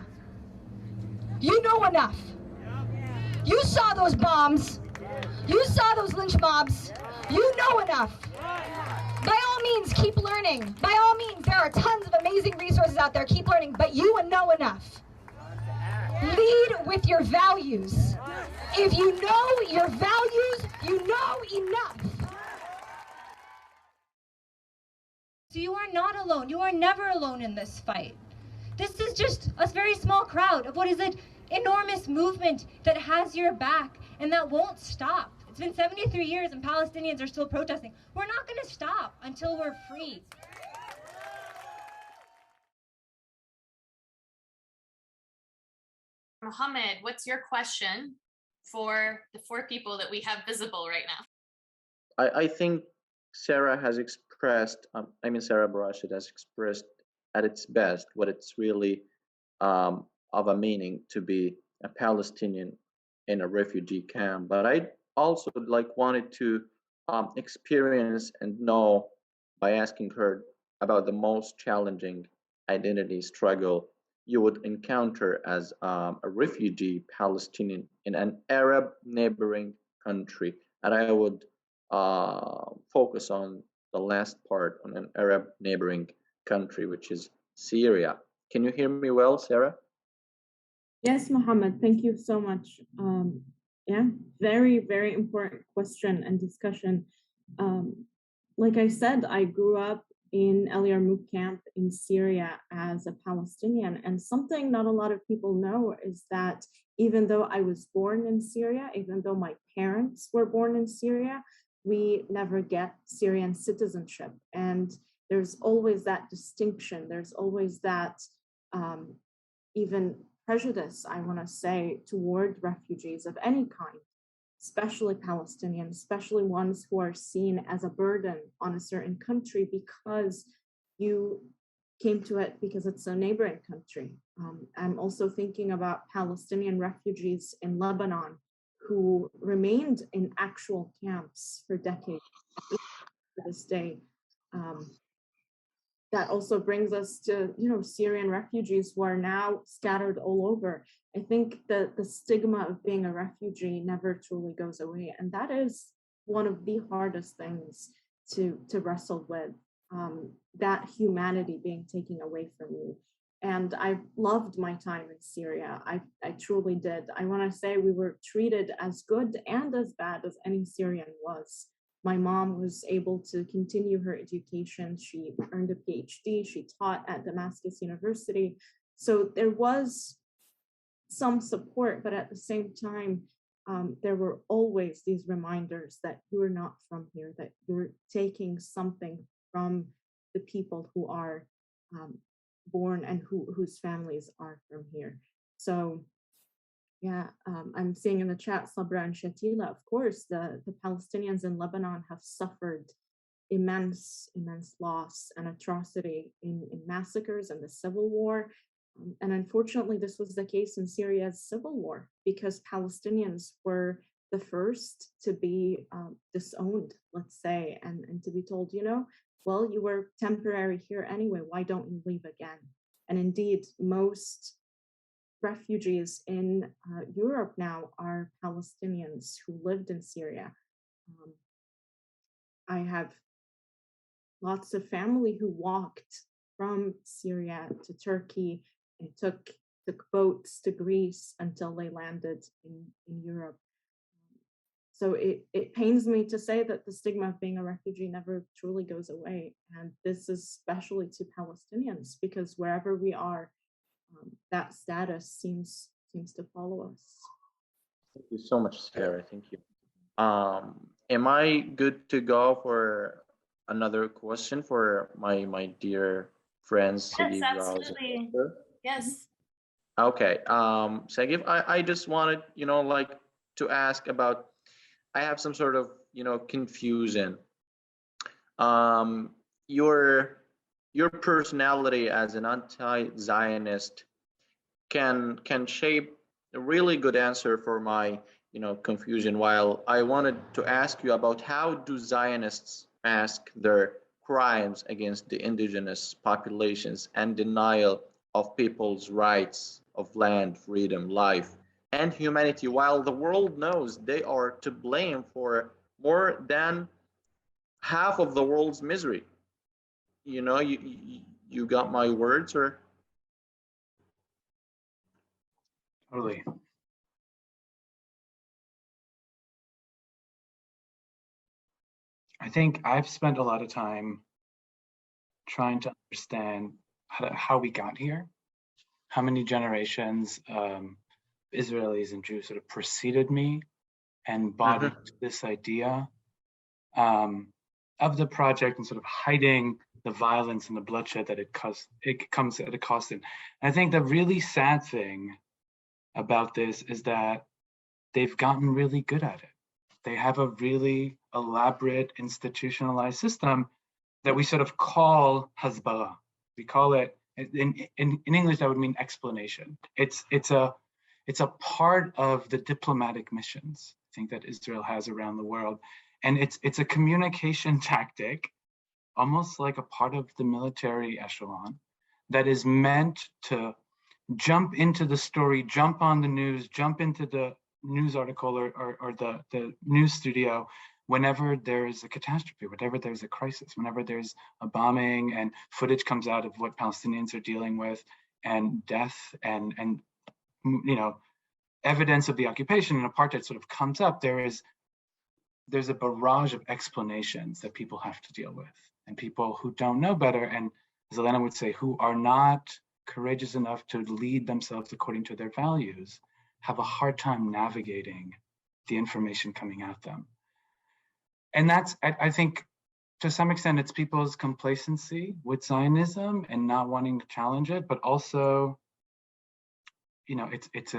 You know enough. You saw those bombs. You saw those lynch mobs. You know enough. By all means, keep learning. By all means, there are tons of amazing resources out there. Keep learning, but you know enough. Lead with your values. If you know your values, you know enough. So you are not alone. You are never alone in this fight. This is just a very small crowd of what is an enormous movement that has your back and that won't stop. It's been 73 years and Palestinians are still protesting. We're not going to stop until we're free. Mohammed, what's your question for the 4 people that we have visible right now? I think Sarah has expressed, Sarah Barashid has expressed at its best what it's really of a meaning to be a Palestinian in a refugee camp. But I also wanted to experience and know by asking her about the most challenging identity struggle you would encounter as a refugee Palestinian in an Arab neighboring country. And I would focus on the last part, on an Arab neighboring country, which is Syria. Can you hear me well, Sarah? Yes, Mohammed, thank you so much. Yeah, very, very important question and discussion. Like I said, I grew up in El Yarmouk camp in Syria as a Palestinian. And something not a lot of people know is that even though I was born in Syria, even though my parents were born in Syria, we never get Syrian citizenship. And there's always that distinction. There's always that even prejudice, I want to say, toward refugees of any kind, especially Palestinians, especially ones who are seen as a burden on a certain country because you came to it because it's a neighboring country. I'm also thinking about Palestinian refugees in Lebanon who remained in actual camps for decades to this day. That also brings us to, Syrian refugees who are now scattered all over. I think that the stigma of being a refugee never truly goes away. And that is one of the hardest things to wrestle with, that humanity being taken away from you. And I loved my time in Syria. I truly did. I want to say we were treated as good and as bad as any Syrian was. My mom was able to continue her education. She earned a PhD. She taught at Damascus University. So there was some support, but at the same time, there were always these reminders that you are not from here, that you're taking something from the people who are born and whose families are from here. So yeah, I'm seeing in the chat, Sabra and Shatila, of course, the Palestinians in Lebanon have suffered immense loss and atrocity in massacres and the civil war. And unfortunately, this was the case in Syria's civil war because Palestinians were the first to be disowned, let's say, and to be told, well, you were temporary here anyway, why don't you leave again? And indeed, most refugees in Europe now are Palestinians who lived in Syria. I have lots of family who walked from Syria to Turkey and took boats to Greece until they landed in Europe. So it pains me to say that the stigma of being a refugee never truly goes away. And this is especially to Palestinians, because wherever we are, that status seems to follow us. Thank you so much, Sarah. Thank you. Am I good to go for another question for my dear friends? Yes, absolutely. Yes. Okay. Sagif, I just wanted, to ask about, I have some sort of, confusion. Your personality as an anti-Zionist can shape a really good answer for my confusion. While I wanted to ask you about how do Zionists mask their crimes against the indigenous populations and denial of people's rights of land, freedom, life, and humanity, while the world knows they are to blame for more than half of the world's misery. You got my words, or? Totally. I think I've spent a lot of time trying to understand how we got here, how many generations Israelis and Jews sort of preceded me and bought into this idea of the project and sort of hiding the violence and the bloodshed that it comes at a cost. And I think the really sad thing about this is that they've gotten really good at it. They have a really elaborate institutionalized system that we sort of call Hasbara. We call it, in English, that would mean explanation. It's a part of the diplomatic missions, I think, that Israel has around the world. And it's a communication tactic, almost like a part of the military echelon, that is meant to jump into the story, jump on the news, jump into the news article or the news studio whenever there's a catastrophe, whenever there's a crisis, whenever there's a bombing and footage comes out of what Palestinians are dealing with and death and evidence of the occupation and apartheid sort of comes up, there's a barrage of explanations that people have to deal with, and people who don't know better, and as Elena would say, who are not courageous enough to lead themselves according to their values, have a hard time navigating the information coming at them. And that's, I think, to some extent, it's people's complacency with Zionism and not wanting to challenge it, but also, it's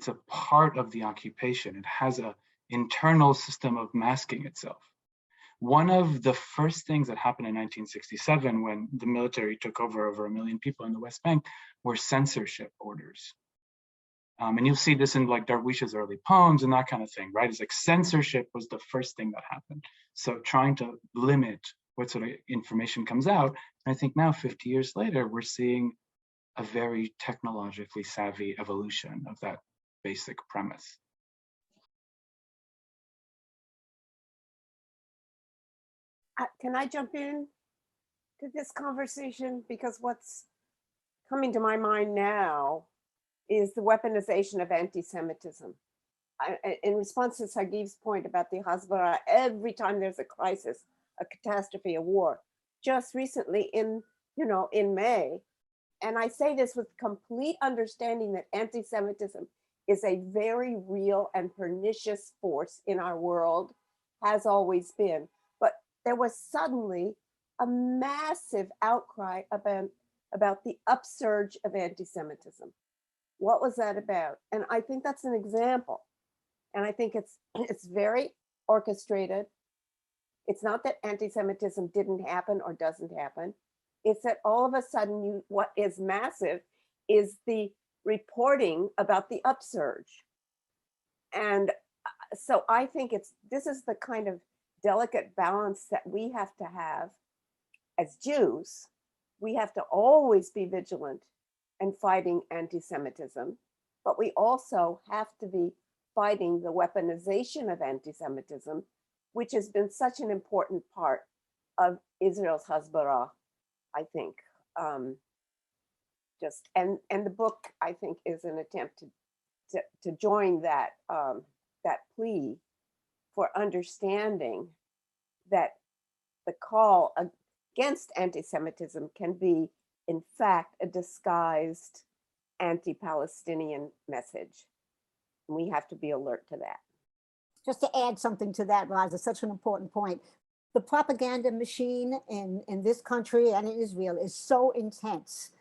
a part of the occupation. It has an internal system of masking itself. One of the first things that happened in 1967 when the military took over 1 million people in the West Bank were censorship orders. And you'll see this in like Darwish's early poems and that kind of thing, right? It's like censorship was the first thing that happened. So trying to limit what sort of information comes out. And I think now, 50 years later, we're seeing a very technologically savvy evolution of that basic premise. Can I jump in to this conversation? Because what's coming to my mind now is the weaponization of anti-Semitism. In response to Sagiv's point about the Hasbara, every time there's a crisis, a catastrophe, a war, just recently in May, and I say this with complete understanding that anti-Semitism is a very real and pernicious force in our world, has always been. But there was suddenly a massive outcry about the upsurge of anti-Semitism. What was that about? And I think that's an example. And I think it's very orchestrated. It's not that anti-Semitism didn't happen or doesn't happen. It's that all of a sudden what is massive is the reporting about the upsurge. And so I think this is the kind of delicate balance that we have to have as Jews. We have to always be vigilant and fighting anti-Semitism, but we also have to be fighting the weaponization of anti-Semitism, which has been such an important part of Israel's Hasbara, I think. And the book, I think, is an attempt to join that plea for understanding that the call against anti-Semitism can be, in fact, a disguised anti-Palestinian message. And we have to be alert to that. Just to add something to that, Roz, it's such an important point. The propaganda machine in this country and in Israel is so intense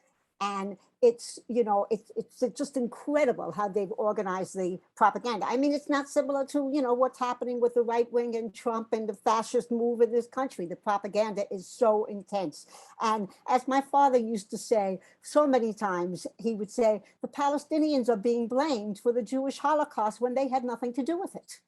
And it's, you know, it's just incredible how they've organized the propaganda. I mean, it's not similar to, you know, what's happening with the right wing and Trump and the fascist move in this country. The propaganda is so intense. And as my father used to say so many times, he would say, the Palestinians are being blamed for the Jewish Holocaust when they had nothing to do with it.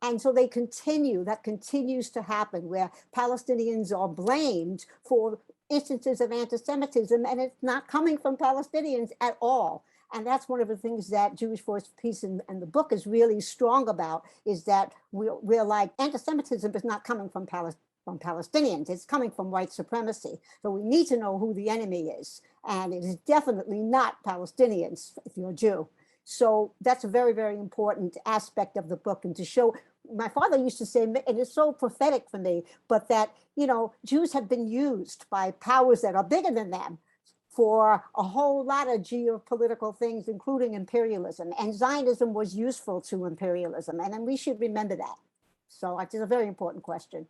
And so they continue, that continues to happen, where Palestinians are blamed for instances of anti-Semitism, and it's not coming from Palestinians at all. And that's one of the things that Jewish Voice for Peace and the book is really strong about, is that we're like, anti-Semitism is not coming from Palestinians, it's coming from white supremacy. So we need to know who the enemy is. And it is definitely not Palestinians if you're a Jew. So that's a very, very important aspect of the book. And to show, my father used to say, and it's so prophetic for me, but that, you know, Jews have been used by powers that are bigger than them for a whole lot of geopolitical things, including imperialism. And Zionism was useful to imperialism. And then we should remember that. So it's a very important question.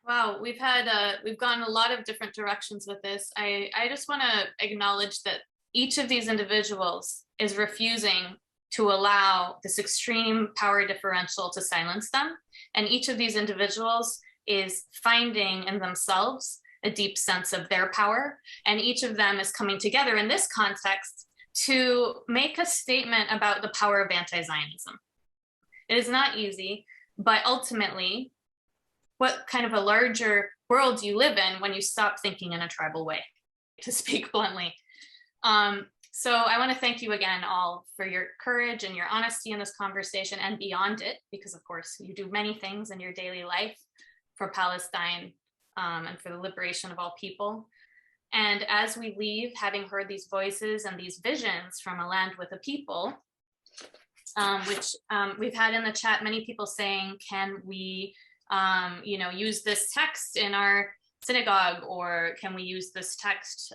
Wow, we've gone a lot of different directions with this. I just want to acknowledge that each of these individuals is refusing to allow this extreme power differential to silence them. And each of these individuals is finding in themselves a deep sense of their power. And each of them is coming together in this context to make a statement about the power of anti-Zionism. It is not easy, but ultimately, what kind of a larger world you live in when you stop thinking in a tribal way, to speak bluntly. So I want to thank you again all for your courage and your honesty in this conversation and beyond it, because of course you do many things in your daily life for Palestine and for the liberation of all people. And as we leave, having heard these voices and these visions from a land with a people, which we've had in the chat, many people saying, can we use this text in our synagogue, or can we use this text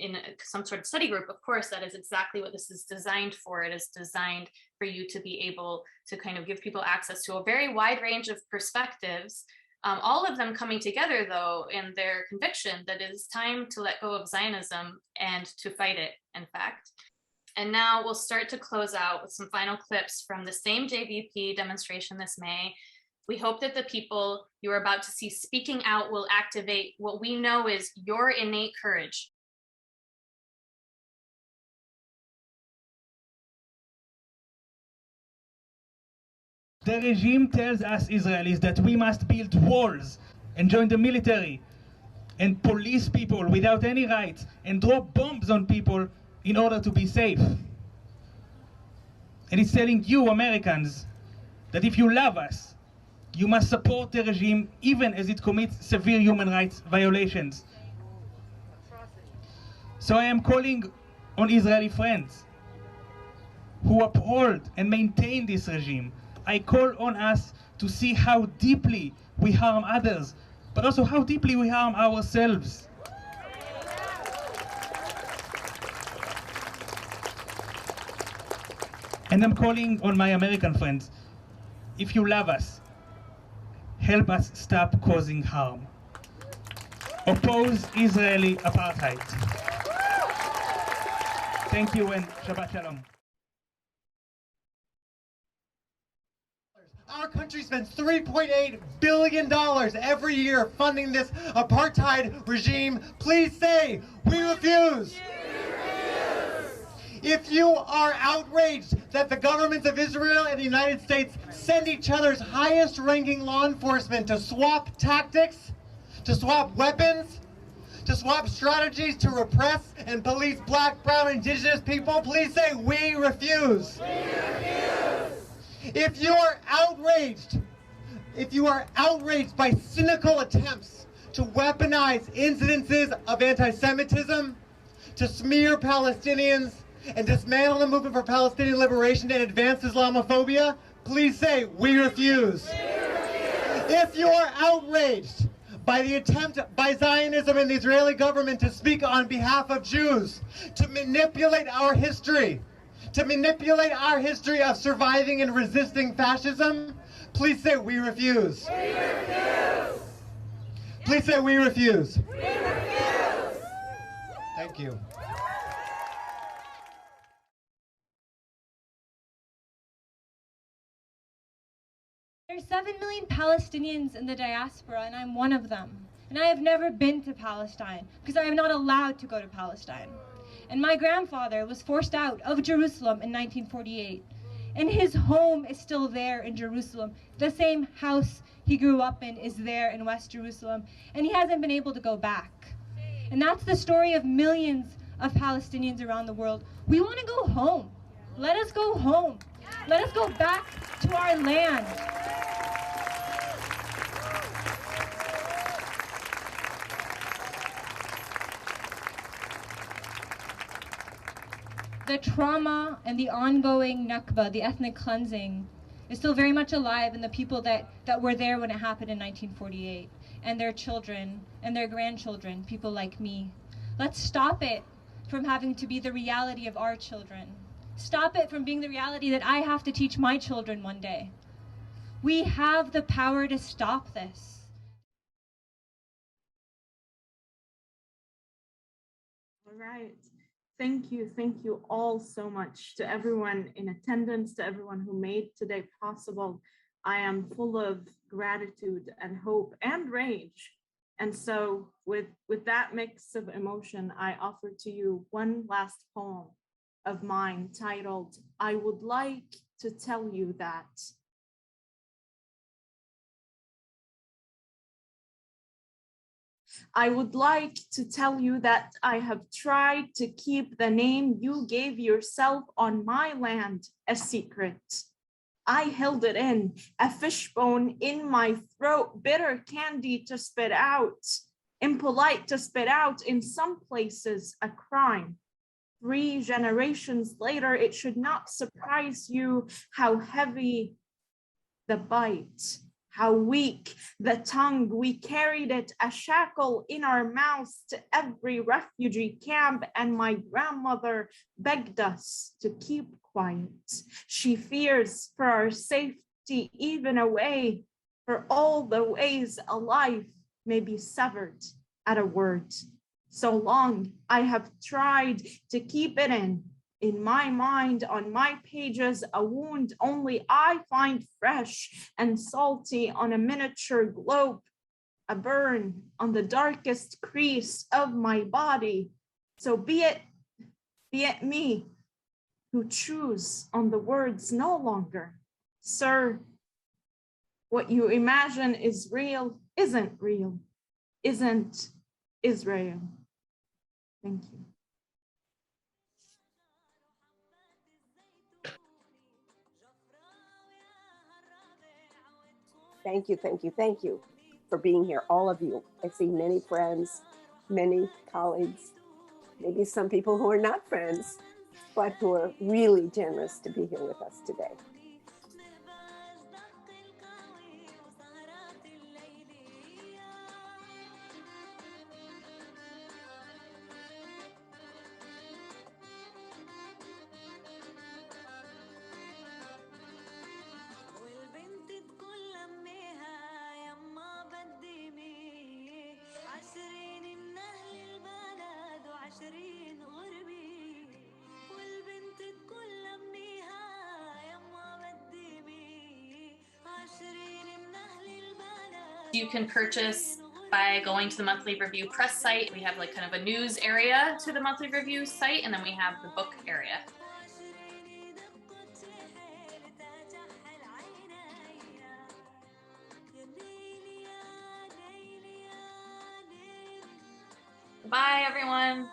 in some sort of study group? Of course, that is exactly what this is designed for. It is designed for you to be able to kind of give people access to a very wide range of perspectives, all of them coming together, though, in their conviction that it is time to let go of Zionism and to fight it, in fact. And now we'll start to close out with some final clips from the same JVP demonstration this May. We hope that the people you are about to see speaking out will activate what we know is your innate courage. The regime tells us Israelis that we must build walls and join the military and police people without any rights and drop bombs on people in order to be safe. And it's telling you, Americans, that if you love us, you must support the regime even as it commits severe human rights violations. So I am calling on Israeli friends who uphold and maintain this regime. I call on us to see how deeply we harm others, but also how deeply we harm ourselves. And I'm calling on my American friends, if you love us, help us stop causing harm. Oppose Israeli apartheid. Thank you and Shabbat Shalom. Our country spends $3.8 billion every year funding this apartheid regime. Please say, we refuse. If you are outraged that the governments of Israel and the United States send each other's highest ranking law enforcement to swap tactics, to swap weapons, to swap strategies to repress and police black, brown, indigenous people, please say, we refuse. We refuse. If you are outraged by cynical attempts to weaponize incidences of anti-Semitism, to smear Palestinians, and dismantle the movement for Palestinian liberation and advance Islamophobia, please say, we refuse. We refuse. If you are outraged by the attempt by Zionism and the Israeli government to speak on behalf of Jews, to manipulate our history of surviving and resisting fascism, please say, we refuse. We refuse. Please say, we refuse. We refuse. Thank you. There's 7 million Palestinians in the diaspora, and I'm one of them. And I have never been to Palestine because I am not allowed to go to Palestine. And my grandfather was forced out of Jerusalem in 1948. And his home is still there in Jerusalem. The same house he grew up in is there in West Jerusalem. And he hasn't been able to go back. And that's the story of millions of Palestinians around the world. We want to go home. Let us go home. Let us go back to our land. The trauma and the ongoing Nakba, the ethnic cleansing, is still very much alive in the people that were there when it happened in 1948, and their children and their grandchildren, people like me. Let's stop it from having to be the reality of our children. Stop it from being the reality that I have to teach my children one day. We have the power to stop this. All right. Thank you all so much to everyone in attendance, to everyone who made today possible. I am full of gratitude and hope and rage. And so with that mix of emotion, I offer to you one last poem of mine titled, I Would Like to Tell You That. I would like to tell you that I have tried to keep the name you gave yourself on my land a secret. I held it in, a fishbone in my throat, bitter candy to spit out, impolite to spit out, in some places a crime. 3 generations later, it should not surprise you how heavy the bite, how weak the tongue. We carried it a shackle in our mouths to every refugee camp, and my grandmother begged us to keep quiet. She fears for our safety, even away, for all the ways a life may be severed at a word. So long I have tried to keep it in my mind, on my pages, a wound only I find fresh and salty on a miniature globe, a burn on the darkest crease of my body. So be it me who choose on the words no longer. Sir, what you imagine is real, isn't Israel. Thank you. Thank you for being here, all of you. I see many friends, many colleagues, maybe some people who are not friends, but who are really generous to be here with us today. You can purchase by going to the Monthly Review Press site. We have like kind of a news area to the Monthly Review site, and then we have the book area. Bye, everyone.